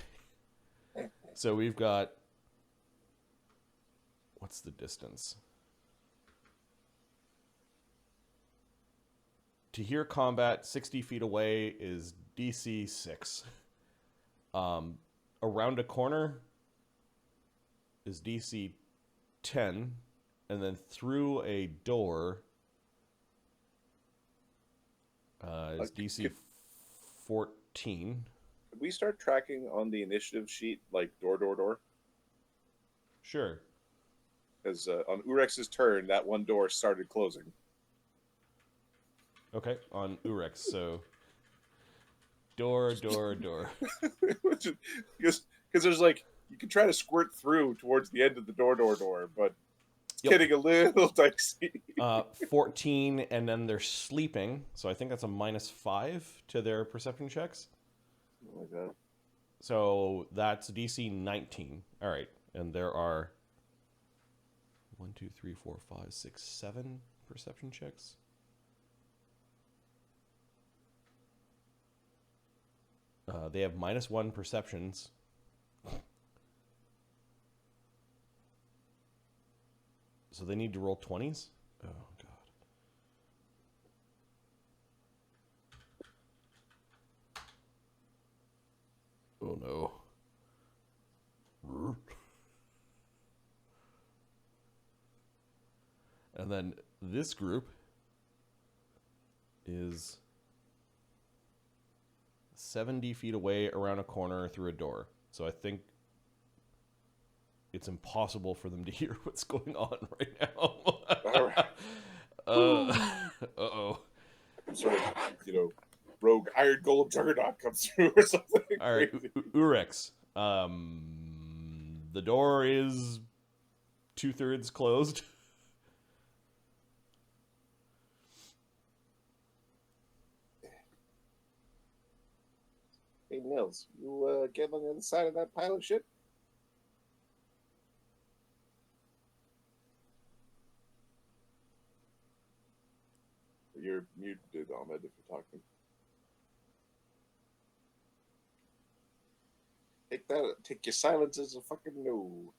So we've got... What's the distance? To hear combat 60 feet away is DC 6. Around a corner is DC 10. And then through a door is DC 14. Could we start tracking on the initiative sheet, like door? Sure. Because on Oorex's turn, that one door started closing. Okay, on Oorex, so door. Because there's like, you can try to squirt through towards the end of the door, but it's Yep. getting a little dicey. 14, and then they're sleeping, so I think that's a -5 to their perception checks. Oh my god. So that's DC 19. All right, and there are 1, 2, 3, 4, 5, 6, 7 perception checks. They have -1 perceptions. So they need to roll 20s? Oh, God. Oh, no. And then this group is 70 feet away around a corner through a door. So I think it's impossible for them to hear what's going on right now. All right. Uh-oh. Sort of, rogue Iron Golem Juggernaut comes through or something. All right, crazy. Oorex. The door is 2/3 closed. Hey, Nils, you get on the other side of that pile of shit? You're muted, Ahmed, if you're talking. Take your silence as a fucking no.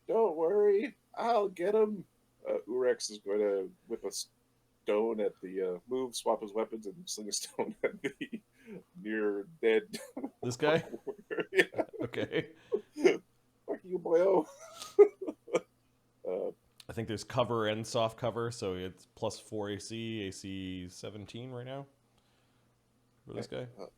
Don't worry, I'll get him. Oorex is going to whip a stone at the swap his weapons, and sling a stone at the near dead. This guy? Yeah. Okay. Fuck you, boyo. I think there's cover and soft cover, so it's +4 AC, AC 17 right now for this guy. 50.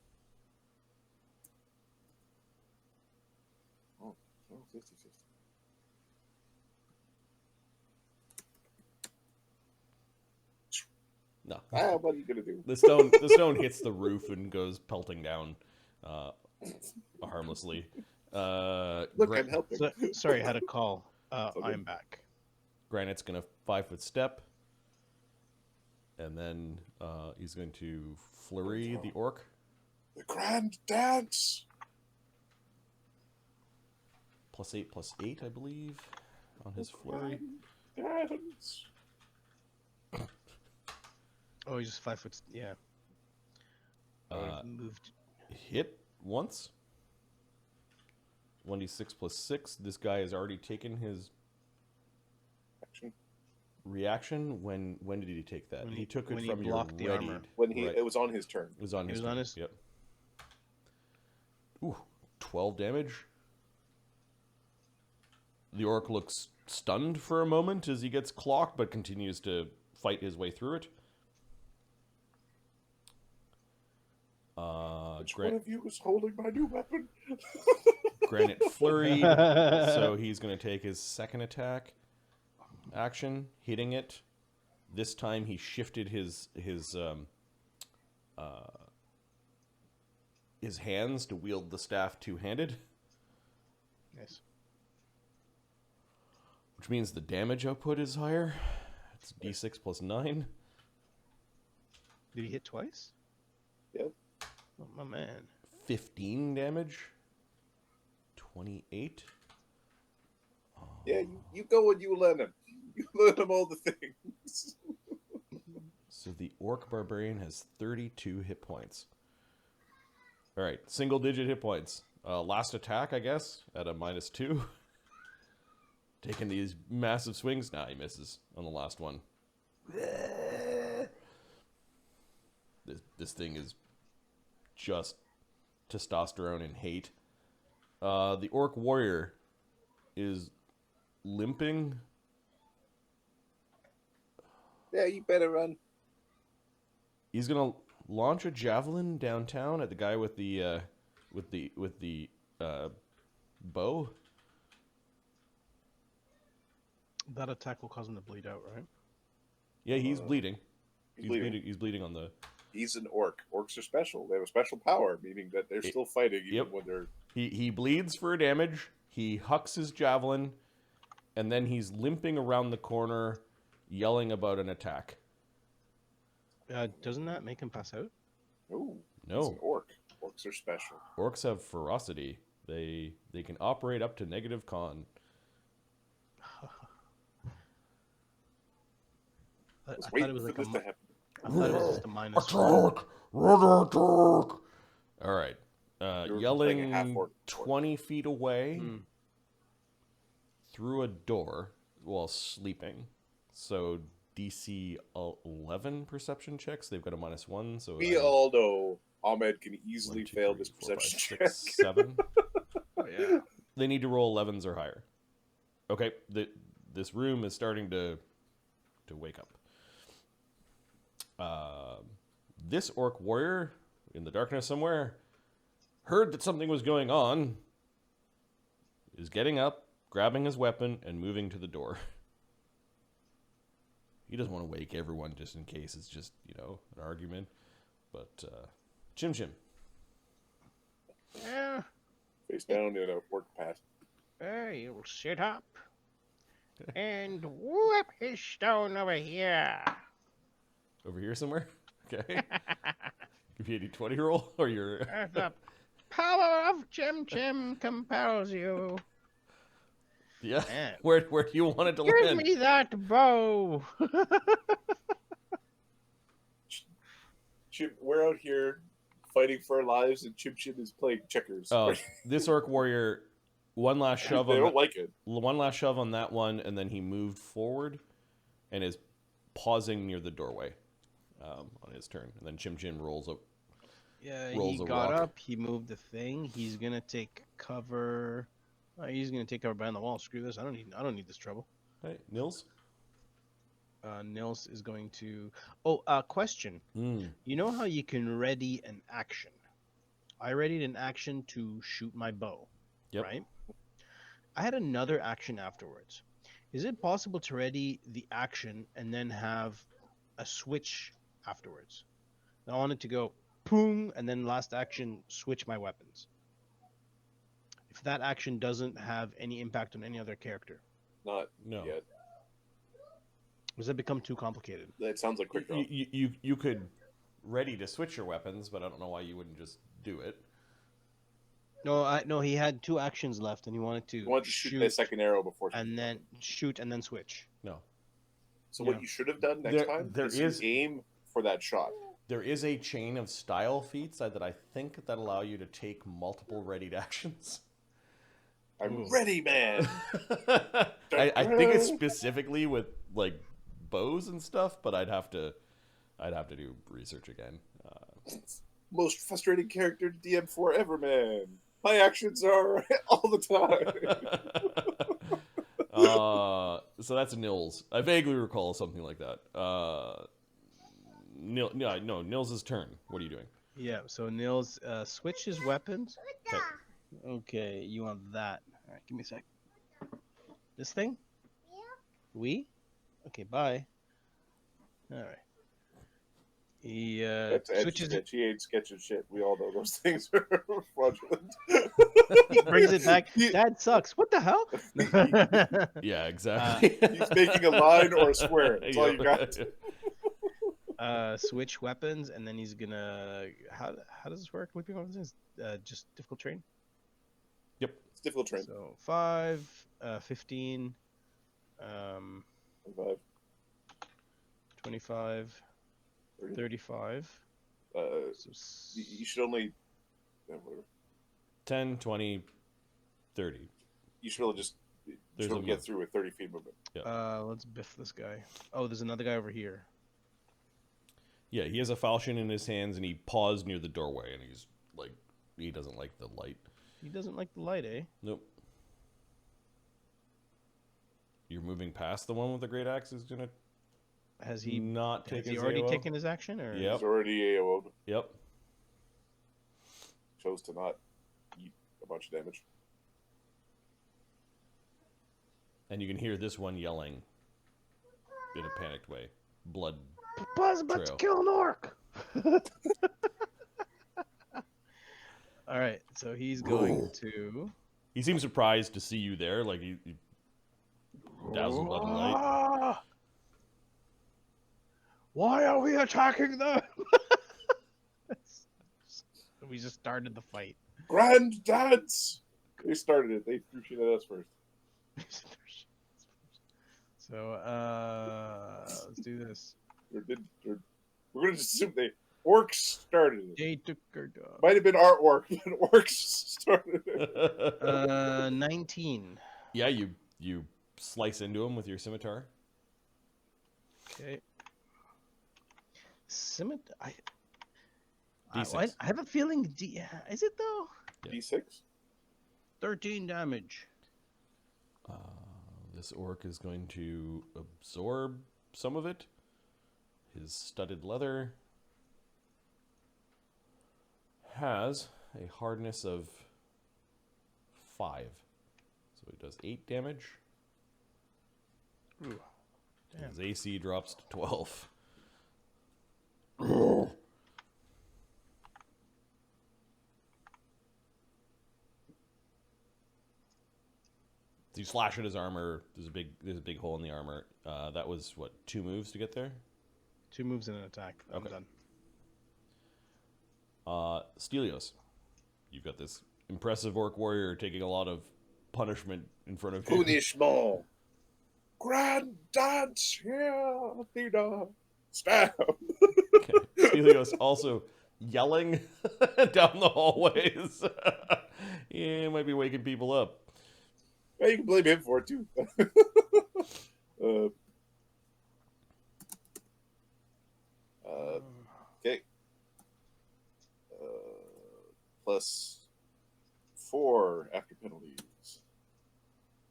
No. What are you gonna do? The stone hits the roof and goes pelting down harmlessly. Look, I'm helping. Sorry, I had a call. I'm back. Granite's going to 5-foot step, and then he's going to flurry the orc. The grand dance. +8/+8, I believe, on his flurry. Dance. Oh, he's just 5 foot. Yeah. Moved. Hit once. 1d6 +6. This guy has already taken his reaction. When did he take that? He took it from your the ready. armor. When it was on his turn. It was on his turn. Yep. Ooh, 12 damage. The orc looks stunned for a moment as he gets clocked, but continues to fight his way through it. Which one of you is holding my new weapon? Granite flurried, so he's going to take his second attack action, hitting it. This time he shifted his hands to wield the staff two-handed. Nice. Which means the damage output is higher. It's d6 +9. Did he hit twice? Yep. Oh, my man. 15 damage. 28. Yeah, you go and you learn him. You learn him all the things. So the orc barbarian has 32 hit points. All right, single-digit hit points. Last attack, I guess, at a -2. Taking these massive swings. Nah, he misses on the last one. This thing is just testosterone and hate. The orc warrior is limping. Yeah, you better run. He's gonna launch a javelin downtown at the guy with the bow. That attack will cause him to bleed out, right? Yeah, he's bleeding. He's bleeding. He's bleeding on the. He's an orc. Orcs are special. They have a special power, meaning that they're still fighting even when they're. He bleeds for damage. He hucks his javelin, and then he's limping around the corner, yelling about an attack. Doesn't that make him pass out? Ooh, No. it's an orc. Orcs are special. Orcs have ferocity. They can operate up to negative con. I Was thought waiting it was for like this to happen. I thought it was just a minus. Attack! Attack! All right. You're playing a half Yelling orc. 20 feet away Hmm. through a door while sleeping. So DC 11 perception checks. They've got a -1. So We all know Ahmed can 1, easily 2, fail 3, this 4, 5, perception 6, check. 7. Oh yeah. They need to roll 11s or higher. Okay. This room is starting to wake up. This orc warrior in the darkness somewhere heard that something was going on, is getting up, grabbing his weapon, and moving to the door. He doesn't want to wake everyone just in case it's just, an argument. But, Chimchim. Yeah. Face down in a work path. You'll sit up and whip his stone over here. Over here somewhere? Okay. Give you a d20 roll, or you're... The power of Chimchim compels you. Yeah. Man. Where do you want it to Give land? me that bow. We're out here fighting for our lives, and Chimchim is playing checkers. Oh, this orc warrior, one last shove they on don't like it. one last shove on that one, and then he moved forward and is pausing near the doorway on his turn. And then Chimchim rolls up. Yeah, Rolls he a got rock. up, he moved the thing. He's gonna take cover. He's gonna take cover behind the wall. Screw this. I don't need this trouble. Hey, Nils? Nils is going to. Question. Mm. You know how you can ready an action? I readied an action to shoot my bow. Yep. Right. I had another action afterwards. Is it possible to ready the action and then have a switch afterwards? I wanted to go boom, and then last action switch my weapons. If that action doesn't have any impact on any other character, Not No. yet. does that become too complicated? That sounds like quick draw. You could ready to switch your weapons, but I don't know why you wouldn't just do it. No, he had two actions left, and he wanted to You want to shoot the second arrow before. and then shoot and then switch. No. So Yeah. what you should have done next time there is is- aim for that shot. There is a chain of style feats that I think that allow you to take multiple readied actions. I'm Ooh. ready, man. I think it's specifically with like bows and stuff, but I'd have to do research again. Most frustrating character to DM for ever, man. My actions are all the time. So that's Nils. I vaguely recall something like that. Nils' turn. What are you doing? Yeah. So Nils switches weapons. Okay. Okay, you want that? All right, give me a sec. This thing? We? Okay, bye. All right. He That's switches it. sketch. He ain't sketching shit. We all know those things are fraudulent. He brings it back. That sucks. What the hell? Yeah, exactly. He's making a line or a square. That's all you got. Switch weapons, and then he's gonna. How does this work? What do you want this? Just difficult terrain. Yep. It's difficult terrain. So 5, 15, 25, 35. So You should only. Whatever. 10, 20, 30. You should really just. There's Should a get move. through with 30 feet movement. Let's biff this guy. Oh, there's another guy over here. Yeah, he has a falchion in his hands, and he paused near the doorway, and he's like, he doesn't like the light. He doesn't like the light, eh? Nope. You're moving past the one with the great axe is gonna Has he not take Has he his already AOO? taken his action, or? Yep. He's already AO'd. Yep. Chose to not eat a bunch of damage. And you can hear this one yelling in a panicked way. Blood. Papa's about to Trail. kill an orc. All right, so he's going to He seems surprised to see you there, like he dazzled by the light. Ah! Why are we attacking them? We just started the fight. Grand dance. They started it. They threw shit at us first. So, let's do this. We're gonna just assume they orcs started it. They took our dog. Might have been our orc, but orcs started it. 19. Yeah, you slice into him with your scimitar. Okay. Scimitar. D6. I have a feeling. Is it though? Yeah. D6. 13 damage. This orc is going to absorb some of it. His studded leather has a hardness of 5. So he does 8 damage. Ooh, damn. His AC drops to 12. So you slash at his armor. There's a big hole in the armor. That was what, 2 moves to get there? 2 moves and an attack. I'm Okay. done. Stelios, you've got this impressive orc warrior taking a lot of punishment in front of you. Punishment. Grand dance here, Athena. Stab. Okay. Stelios also yelling down the hallways. Yeah, might be waking people up. Yeah, you can blame him for it too. Okay. Plus 4 after penalties.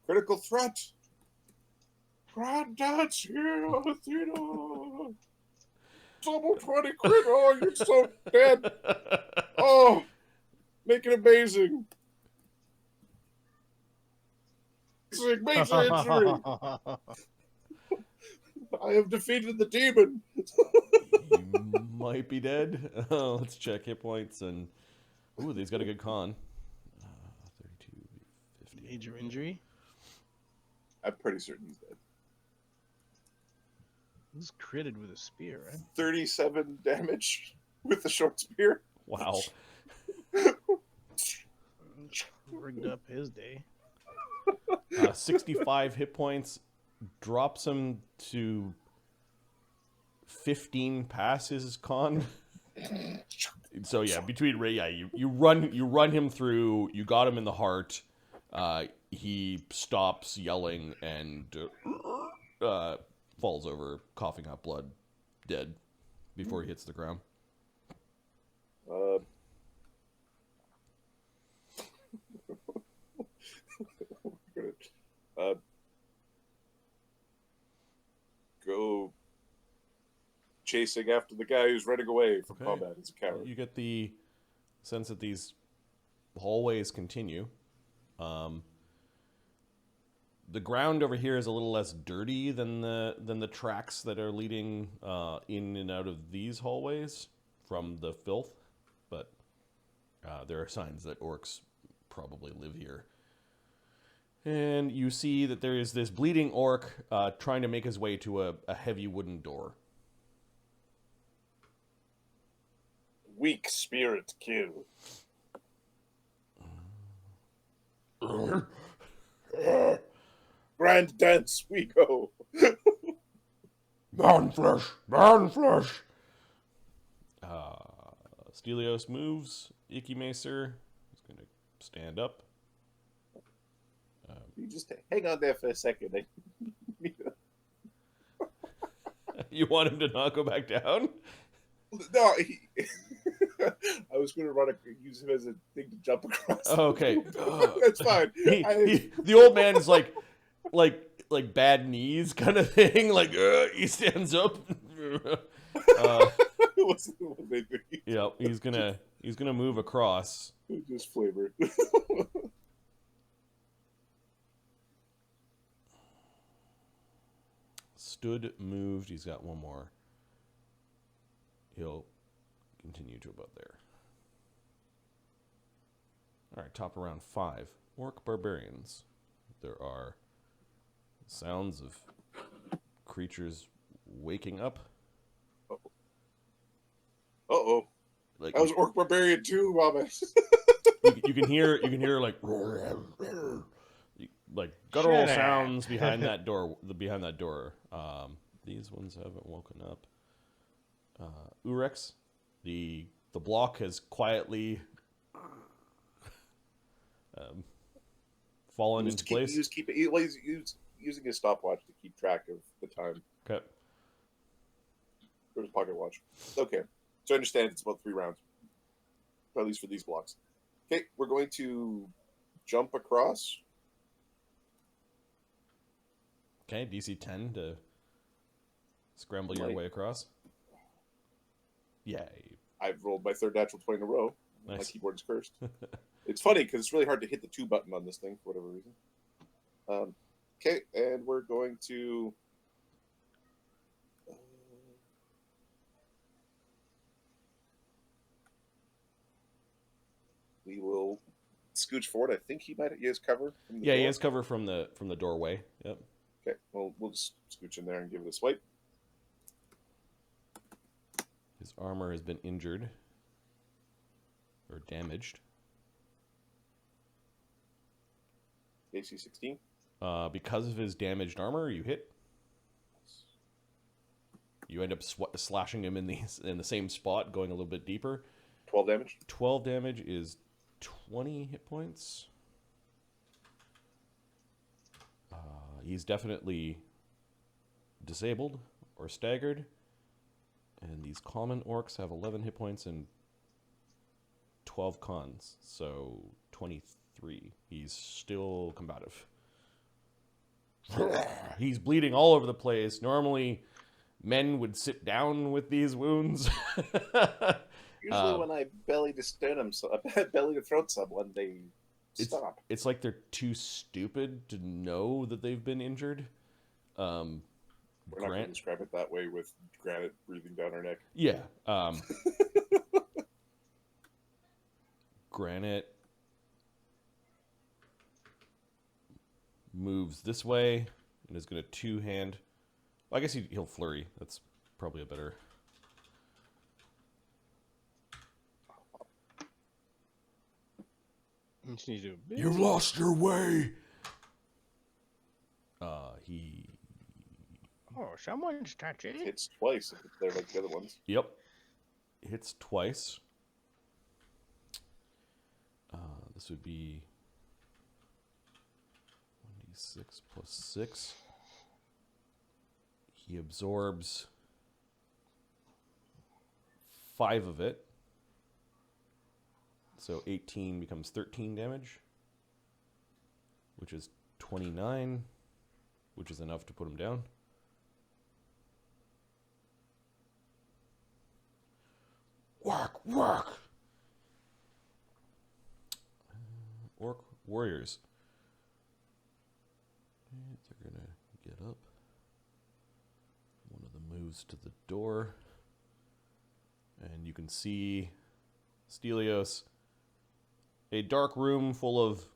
Critical threat. Grand dance here, Athena. Double 20 crit. Oh, you're so dead. Oh, make it amazing. Major injury. I have defeated the demon. You might be dead. Let's check hit points and. Ooh, he's got a good con. 32, 50. Major injury. I'm pretty certain he's dead. He's critted with a spear, right? 37 damage with the short spear. Wow. Rigged up his day. 65 hit points drops him to 15 past his con. So yeah, you run him through. You got him in the heart. He stops yelling and falls over, coughing up blood, dead before he hits the ground. Go chasing after the guy who's running away from Okay. combat as a coward. You get the sense that these hallways continue. The ground over here is a little less dirty than the tracks that are leading in and out of these hallways from the filth, but there are signs that orcs probably live here. And you see that there is this bleeding orc trying to make his way to a heavy wooden door. Weak spirit kill. Grand dance we go. Man flesh! Man flesh! Stelios moves. Icky Macer is going to stand up. You just hang on there for a second. You want him to not go back down? No, I was going to use him as a thing to jump across. Okay. That's fine. The old man is like bad knees kind of thing. Like he stands up. Yeah, he's gonna move across. Just flavor. Stood, moved. He's got one more. He'll continue to about there. All right, top of round 5. Orc barbarians. There are sounds of creatures waking up. Uh-oh. Like I was orc barbarian too, Robin. you can hear like guttural Shut up. sounds behind that door. These ones haven't woken up. Oorex, the block has quietly fallen into place. He's using his stopwatch to keep track of the time. Okay. Or his pocket watch. Okay. So I understand it's about 3 rounds. At least for these blocks. Okay, we're going to jump across. Okay, DC 10 to scramble your way across. Yay. I've rolled my 3rd natural 20 in a row. Nice. My keyboard is cursed. It's funny because it's really hard to hit the 2 button on this thing for whatever reason. Okay, and we're going to... we will scooch forward. I think he has cover from the door. He has cover from the doorway. Yep. Okay, well, we'll just scooch in there and give it a swipe. His armor has been injured or damaged. AC 16. Because of his damaged armor, you hit. You end up slashing him in the same spot, going a little bit deeper. 12 damage. 12 damage is 20 hit points. He's definitely disabled or staggered. And these common orcs have 11 hit points and 12 cons, so 23. He's still combative. He's bleeding all over the place. Normally, men would sit down with these wounds. Usually when I belly to sternum, belly to throat someone, they stop. It's like they're too stupid to know that they've been injured. We're not going to describe it that way with Granite breathing down our neck. Yeah. Granite moves this way and is going to 2-hand. Well, I guess he'll flurry. That's probably a better... You've lost your way. He... Oh, someone's touching. Hits twice if they're like the other ones. Yep. Hits twice. This would be 1d6 plus 6. He absorbs 5 of it. So 18 becomes 13 damage, which is 29, which is enough to put him down. Whack, whack! Orc warriors. They're going to get up. One of them moves to the door. And you can see Stelios. A dark room full of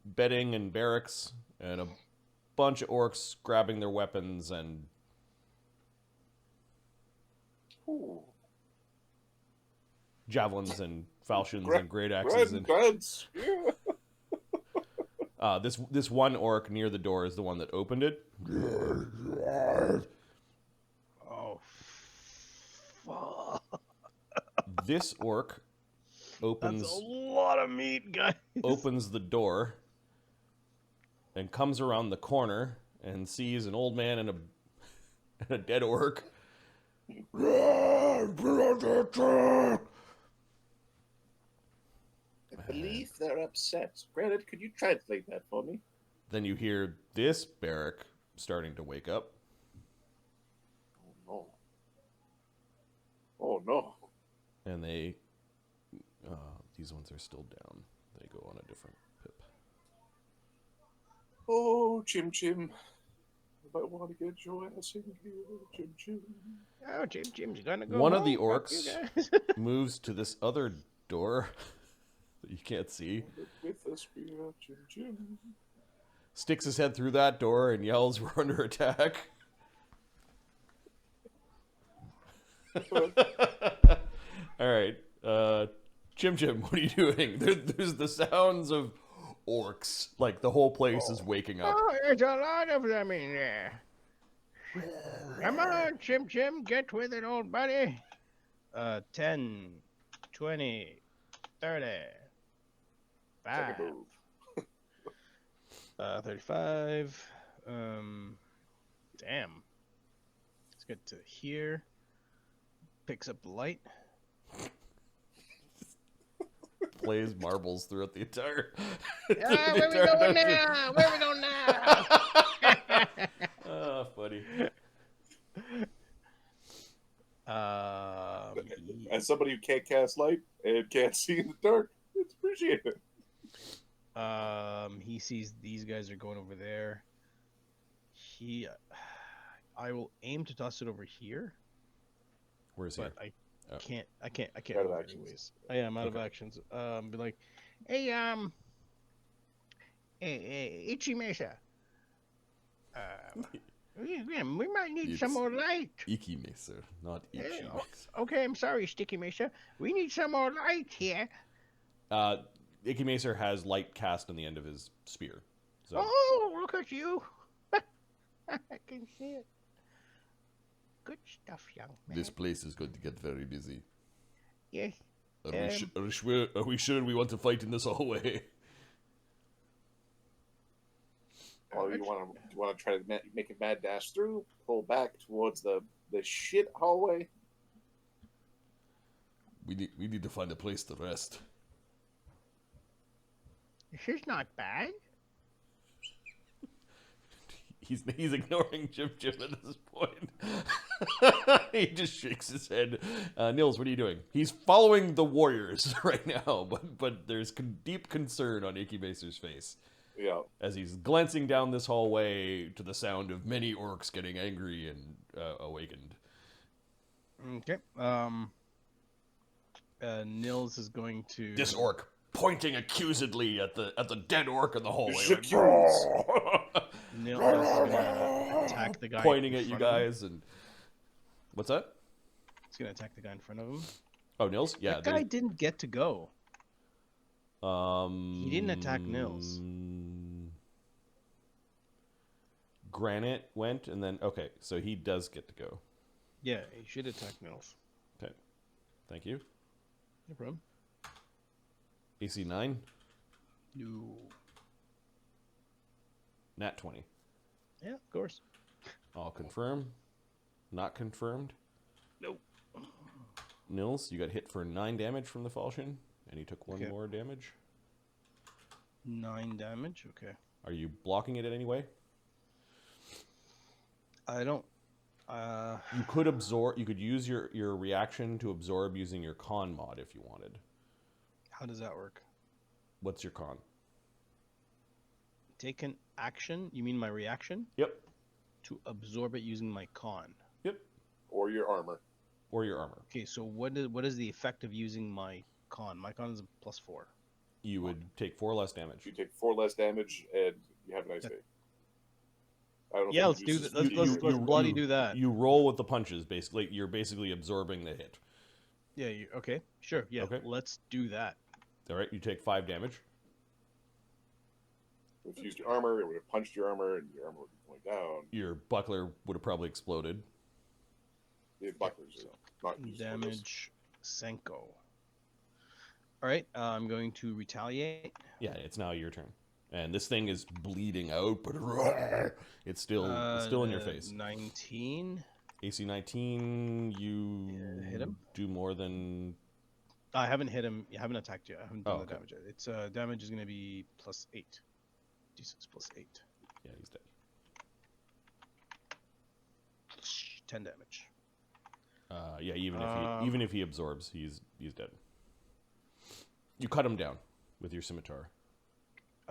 bedding and barracks, and a bunch of orcs grabbing their weapons and... Ooh. Javelins and falchions and great axes. Yeah. This one orc near the door is the one that opened it. Oh, fuck. This orc opens... That's a lot of meat, guys. Opens the door and comes around the corner and sees an old man and a dead orc. I believe they're upset. Granted, could you translate that for me? Then you hear this barrack starting to wake up. Oh no. Oh no. And they... these ones are still down. They go on a different pip. Oh, Chimchim. If I want to get your ass in here, Chimchim. Oh, Chimchim's gonna go One home. of the Fuck orcs you guys. moves to this other door that you can't see. With us, we are Chimchim. Sticks his head through that door and yells, "We're under attack." All right. Chimchim, what are you doing? There's the sounds of orcs. Like, the whole place is waking up. Oh, there's a lot of them in there. Come on, Chimchim, get with it, old buddy. 10, 20, 30, 5, Second move. 35. Damn. Let's get to here. Picks up light. Plays marbles throughout the entire. Where we going now? Where we going now? Oh, funny. As somebody who can't cast light and can't see in the dark, it's appreciated. He sees these guys are going over there. I will aim to toss it over here. Where's he? But I can't Out of move actions. anyways. I am out of actions. Be like, hey, Itchy Mesa. We might need some It's more light. Iki Mesa, not Ichi Mesa. Okay, I'm sorry, Sticky Mesa. We need some more light here. Iki Mesa has light cast on the end of his spear. So Oh, look at you. I can see it. Good stuff, young man. this place is going to get very busy. Yes. Are we sure we want to fight in this hallway? Or you want to try to make a mad dash through, pull back towards the shit hallway. We need to find a place to rest. This is not bad. He's ignoring Chimchim at this point. He just shakes his head. Nils, what are you doing? He's following the warriors right now, but there's deep concern on Iki Mesa's face. Yeah. As he's glancing down this hallway to the sound of many orcs getting angry and awakened. Okay. Nils is going to. This orc pointing accusedly at the dead orc in the hallway. Accused. Nils is going to attack the guy. Pointing in at you front of him. guys and what's that? He's going to attack the guy in front of him. Oh, Nils? Yeah. That guy didn't get to go. He didn't attack Nils. Granite went and then okay, so he does get to go. Yeah, he should attack Nils. Okay. Thank you. No problem. AC 9, No. Nat 20. Yeah, of course. I'll confirm. Not confirmed. Nope. Nils, you got hit for 9 damage from the falchion, and he took 1 Okay. more damage. 9 damage. Okay. Are you blocking it in any way? I don't. You could absorb. You could use your reaction to absorb using your con mod if you wanted. How does that work? What's your con? Take an action. You mean my reaction? Yep. To absorb it using my con. Yep. Or your armor. Or your armor. Okay, so what is the effect of using my con? My con is a +4. You would take 4 less damage. You take 4 less damage, and you have a nice day. I don't know if Yeah, it let's do uses- that. Let's bloody do that. You roll with the punches, basically. You're basically absorbing the hit. Yeah. Okay. Sure. Yeah. Okay. Let's do that. All right, you take 5 damage. If you used your armor, it would have punched your armor, and your armor would be going down. Your buckler would have probably exploded. The bucklers are not used for this. Damage Senko. All right. I'm going to retaliate. Yeah, it's now your turn. And this thing is bleeding out, but it's still in your face. 19. AC 19, you hit him? do more than... I haven't hit him. I haven't attacked yet. I haven't done Oh, the okay. damage yet. It's damage is going to be +8. D6 +8. Yeah, he's dead. 10 damage. Yeah, even if he absorbs, he's dead. You cut him down with your scimitar.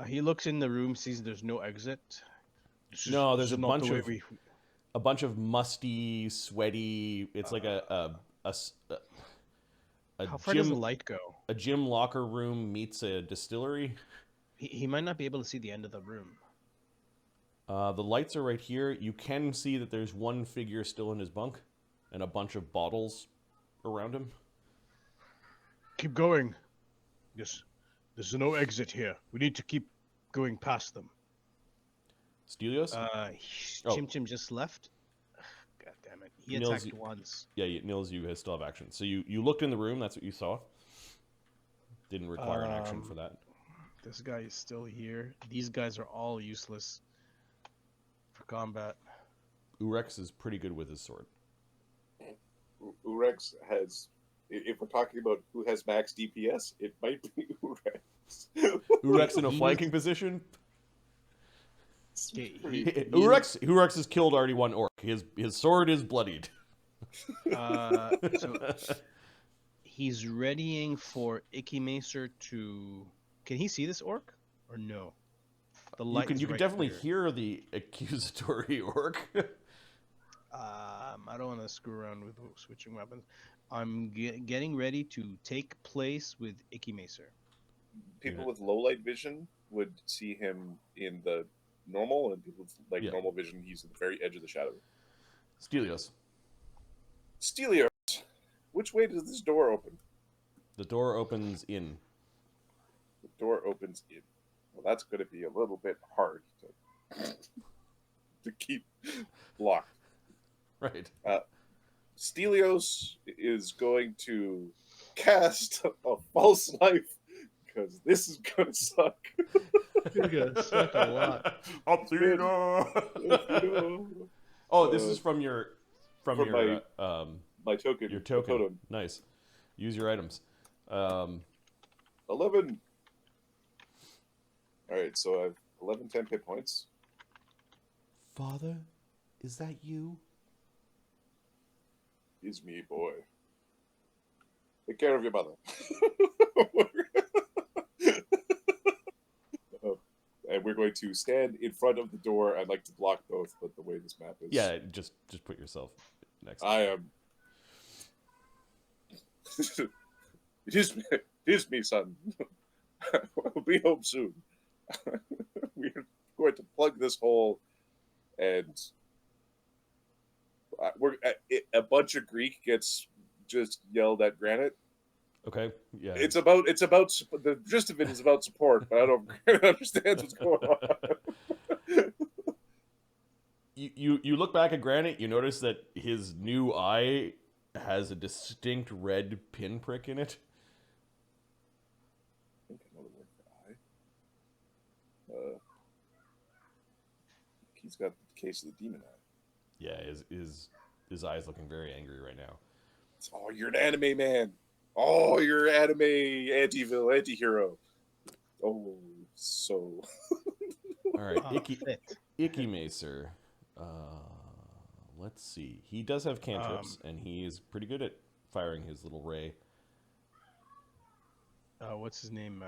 He looks in the room, sees there's no exit. No, there's This a is not bunch the way of a bunch of musty, sweaty. It's like a How far does the gym. light go? a gym locker room meets a distillery. He might not be able to see the end of the room. The lights are right here. You can see that there's one figure still in his bunk and a bunch of bottles around him. Keep going. There's no exit here. We need to keep going past them. Stelios? Chimchim just left. God damn it. He Nils, attacked once. Yeah, Nils, you still have action. So you looked in the room, that's what you saw. Didn't require an action for that. This guy is still here. These guys are all useless for combat. Oorex is pretty good with his sword. Oorex has, if we're talking about who has max DPS, it might be Oorex. Oorex in a flanking position? Okay, Oorex has killed already one orc. His sword is bloodied. so he's readying for Icky Macer to... Can he see this orc? Or no? The light You can right definitely there. hear the accusatory orc. I don't want to screw around with switching weapons. I'm getting ready to take place with Icky Macer. People with low light vision would see him in the normal, and people with normal vision, he's at the very edge of the shadow. Stelios. Stelios, which way does this door open? The door opens in. The door opens in. Well, that's going to be a little bit hard to keep locked. Right. Stelios is going to cast a false knife because this is going to suck. It's gonna suck a lot. Oh, this is from your my token. Your token. Totem. Nice. Use your items. 11. All right, so I have 11 10 hit points. Father, is that you? It's me, boy. Take care of your mother. And we're going to stand in front of the door. I'd like to block both, but the way this map is... Yeah, just put yourself next. I am... It is me, son. We'll be home soon. We're going to plug this hole, and a bunch of Greek gets just yelled at Granite. Okay. Yeah. It's about the gist of it is about support, but I don't understand what's going on. You look back at Granite, you notice that his new eye has a distinct red pinprick in it. I think I know the word for eye. He's got the case of the demon eye. Yeah, his eye is looking very angry right now. Oh, you're an anime man. Oh, you're an anime anti-hero. Oh, so. All right, Icky Macer. Let's see. He does have cantrips, and he is pretty good at firing his little ray. What's his name?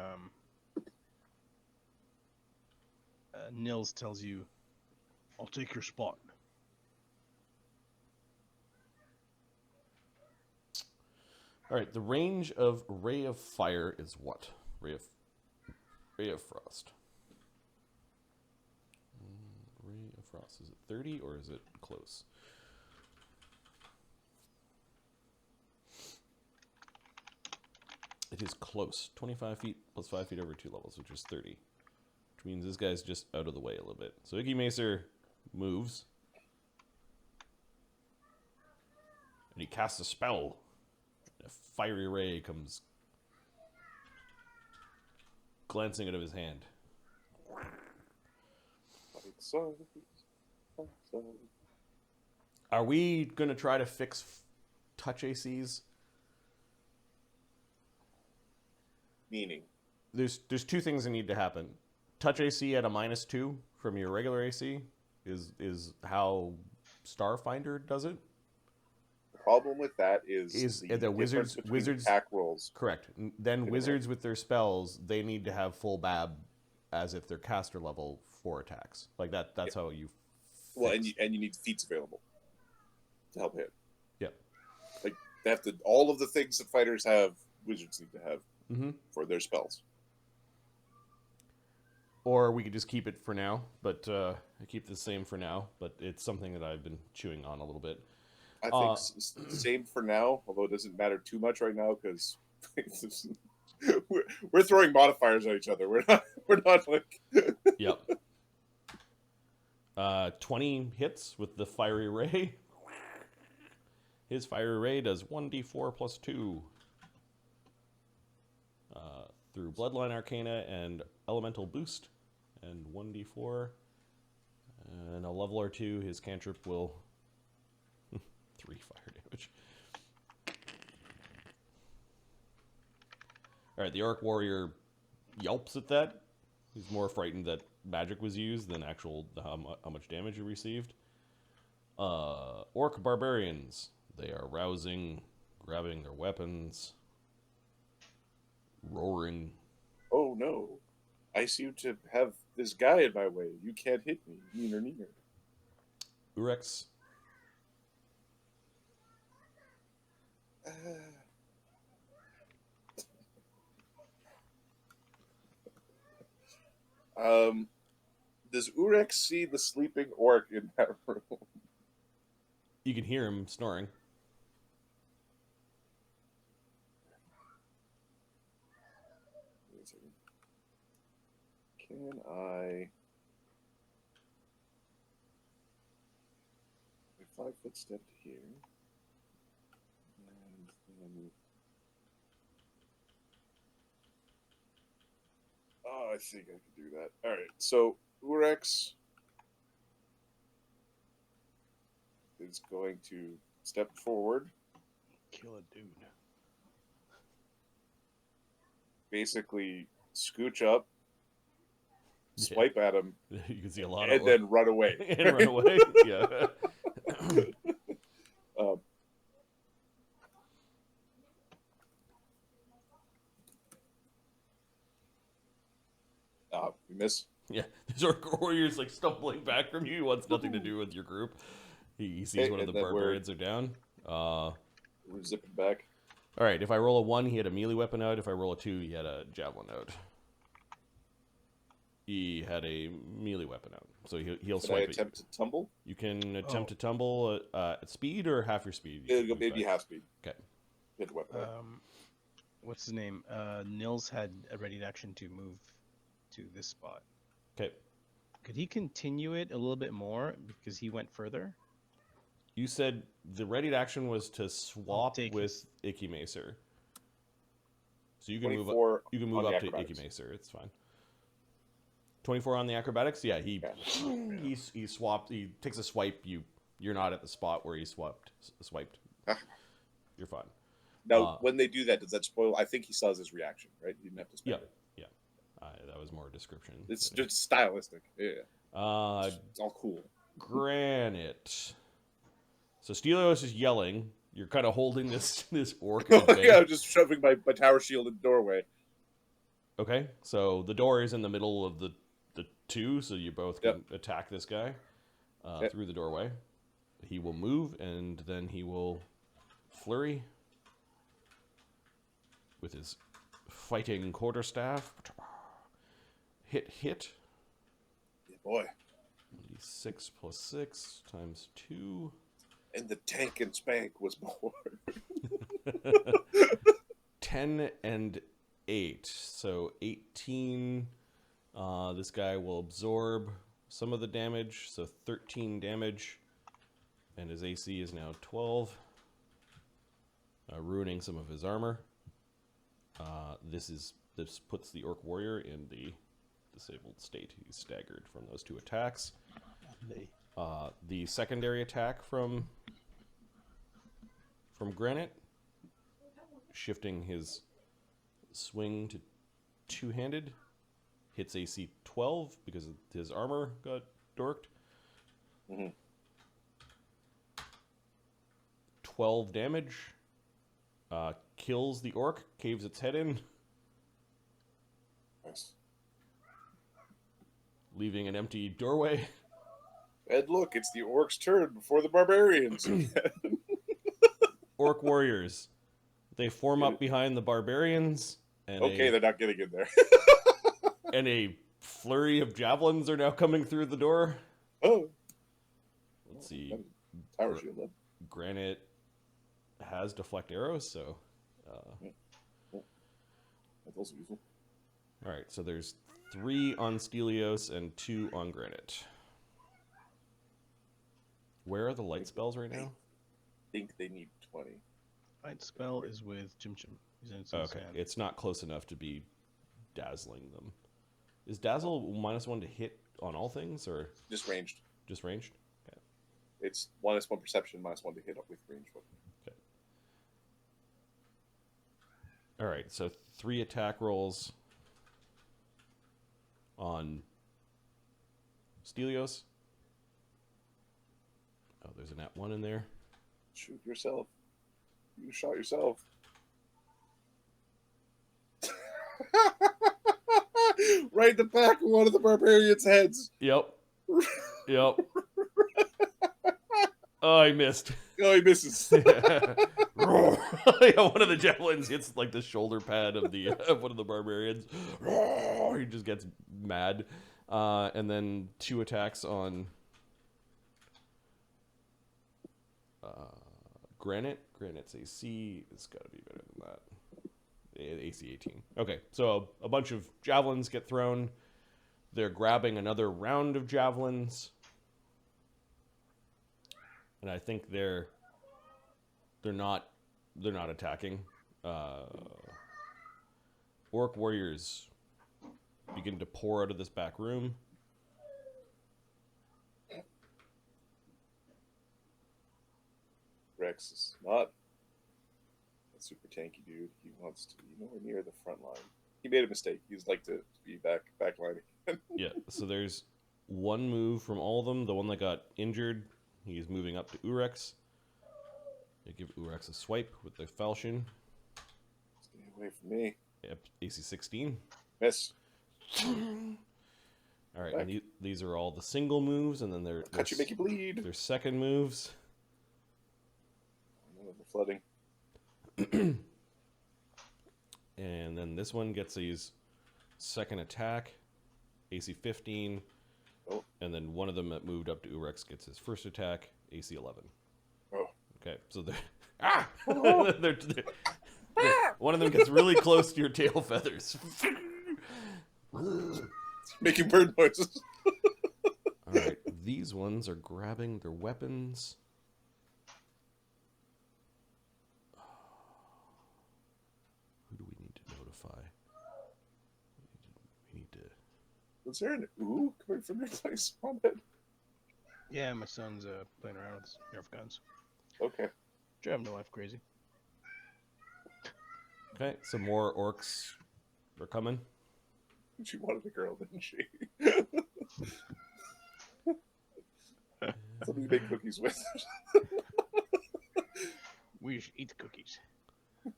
Nils tells you, "I'll take your spot." All right, the range of Ray of Fire is what? Ray of Frost. Ray of Frost. Is it 30 or is it close? It is close. 25 feet plus 5 feet over 2 levels, which is 30. Which means this guy's just out of the way a little bit. So Icky Macer moves. And he casts a spell. A fiery ray comes glancing out of his hand. Are we going to try to fix touch ACs? Meaning? There's two things that need to happen. Touch AC at a -2 from your regular AC is how Starfinder does it. Problem with that is the wizards attack rolls. Correct. Then wizards with their spells, they need to have full BAB as if they're caster level for attacks. Like that. That's how you. Well, and you need feats available to help hit. Yep. Like they have to all of the things that fighters have, wizards need to have. for their spells. Or we could just keep it for now, but keep the same for now. But it's something that I've been chewing on a little bit. I think same for now, although it doesn't matter too much right now because we're throwing modifiers at each other. We're not like Yep. 20 hits with the fiery ray. His fiery ray does 1d4 plus 2 through Bloodline Arcana and Elemental Boost, and 1d4, and a level or 2. His cantrip will 3 fire damage. All right, the Orc Warrior yelps at that. He's more frightened that magic was used than actual how much damage he received. Orc Barbarians. They are rousing, grabbing their weapons, roaring. Oh no, I seem to have this guy in my way. You can't hit me. Neener. Oorex. Does Oorex see the sleeping orc in that room? You can hear him snoring. Can I... a 5-foot step to here. And then... Oh, I think I can do that. Alright, so Oorex is going to step forward. Kill a dude. Basically, scooch up, swipe at him, You can see a lot and of then run away. and run away. Yeah. We miss. Yeah, this Orc Warrior's like stumbling back from you. He wants nothing to do with your group. He sees Okay, one of the and then barbarians are down. We're zipping back. All right, if I roll a 1, he had a melee weapon out. If I roll a 2, he had a javelin out. He had a melee weapon out, so he'll Can I swipe attempt to tumble? You can attempt to tumble at speed or half your speed. It'll go maybe half speed. Okay. Hit the weapon. What's his name? Nils had a ready action to move to this spot. Okay. Could he continue it a little bit more because he went further? You said the ready action was to swap take with Icky Macer. So you can move 24 up. You can on move the up to acrobatics. Icky Macer. It's fine. 24 on the acrobatics. Yeah, he swapped. He takes a swipe. You're not at the spot where he swiped. You're fine. Now, when they do that, does that spoil? I think he still has his reaction, right? He didn't have to spend it. Yeah. That was more description. It's just stylistic. Yeah. It's all cool. Granite. So Stelios is yelling. You're kind of holding this orc. Yeah, I'm just shoving my tower shield in the doorway. Okay, so the door is in the middle of the two, so you both can attack this guy through the doorway. He will move, and then he will flurry with his fighting quarterstaff. Hit. Yeah, boy. 6 plus 6 times 2. And the tank and spank was more. 10 and 8. So 18. This guy will absorb some of the damage. So 13 damage. And his AC is now 12. Ruining some of his armor. This puts the Orc Warrior in the disabled state. He's staggered from those two attacks. The secondary attack from Granite, shifting his swing to two-handed, hits AC 12 because his armor got dorked. 12 damage. Kills the orc, caves its head in. Nice. Leaving an empty doorway. And look, it's the orcs' turn before the barbarians. Orc warriors. They form up behind the barbarians And Okay, they're not getting in there. and a flurry of javelins are now coming through the door. Oh, Let's see. tower shield then. Granite has deflect arrows, so. That's also useful. All right, so there's 3 on Stelios and 2 on Granite. Where are the light spells right now? I think they need 20. Light spell is with Chimchim. He's in his Okay, hand. it's not close enough to be dazzling them. Is dazzle -1 to hit on all things, or Just ranged. just ranged? Okay. It's -1 perception, -1 to hit up with ranged weapon. Okay. All right, so 3 attack rolls on Stelios. Oh, there's a nat 1 in there. Shoot yourself. You shot yourself. Right in the back of one of the barbarians' heads. Yep. Yep. Oh, I missed. Oh, he misses. Yeah, one of the javelins hits like the shoulder pad of the of one of the barbarians. He just gets mad, and then 2 attacks on Granite. Granite's AC has got to be better than that. AC 18. Okay, so a bunch of javelins get thrown. They're grabbing another round of javelins, and I think they're not attacking. Orc warriors begin to pour out of this back room. Rex is not a super tanky dude. He wants to be nowhere near the front line. He made a mistake. He'd like to be backlining. Yeah, so there's 1 move from all of them. The one that got injured, he's moving up to Oorex. They give Oorex a swipe with the falchion. Stay away from me. Yep, AC 16. Miss. All right, and these are all the single moves, and then Cut you, make you bleed. their second moves. None of the flooding. And then this one gets his second attack, AC 15. Oh. And then one of them that moved up to Oorex gets his first attack, AC 11. Oh. Okay, so one of them gets really close to your tail feathers. Making bird noises. All right, these ones are grabbing their weapons. Who do we need to notify? We need to. Was there an ooh coming from your place, Mohammed? Yeah, my son's playing around with his Nerf guns. Okay. Driving the life crazy. Okay, some more orcs are coming. She wanted a girl, didn't she? Something to make cookies with. We should eat the cookies. I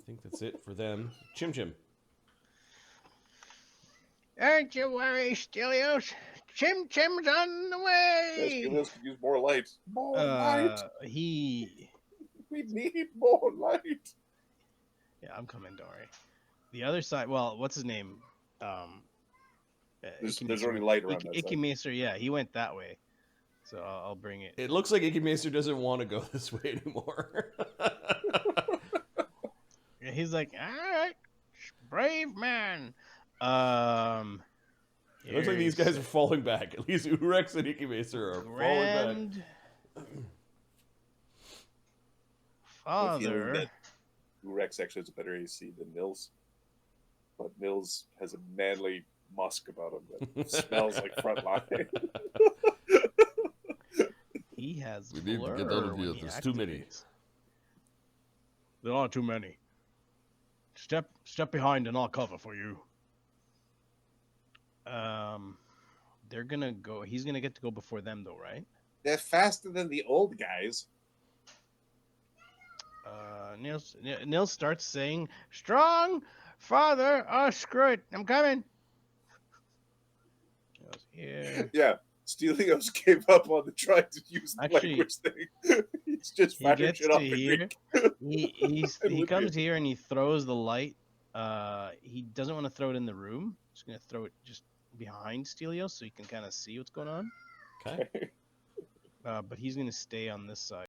think that's it for them. Chimchim. Don't you worry, Stelios. Chimchim's on the way. Yes, could use more light. More light. We need more light. Yeah, I'm coming, don't worry. The other side, well, what's his name? There's already light around that Icky side. Maester, yeah, he went that way. So I'll bring it. It looks like Icky Maester doesn't want to go this way anymore. Yeah, he's like, all right, brave man. It looks like these guys are falling back. At least Oorex and Icky Maester are falling back. Father. Oorex actually has a better AC than Nils. But Nils has a manly musk about him that smells like front line. He has. We need to get out of here. There's too many. There are too many. Step behind and I'll cover for you. They're gonna go. He's gonna get to go before them, though, right? They're faster than the old guys. Nils starts saying, "Strong, father. Oh, screw it, I'm coming." Yeah. Yeah, Stelios gave up on the trying to use the Actually, language thing. He's just He firing gets shit to off the here. Greek. He comes here and he throws the light He doesn't want to throw it in the room. He's gonna throw it just behind Stelios so he can kind of see what's going on. Okay. But he's gonna stay on this side.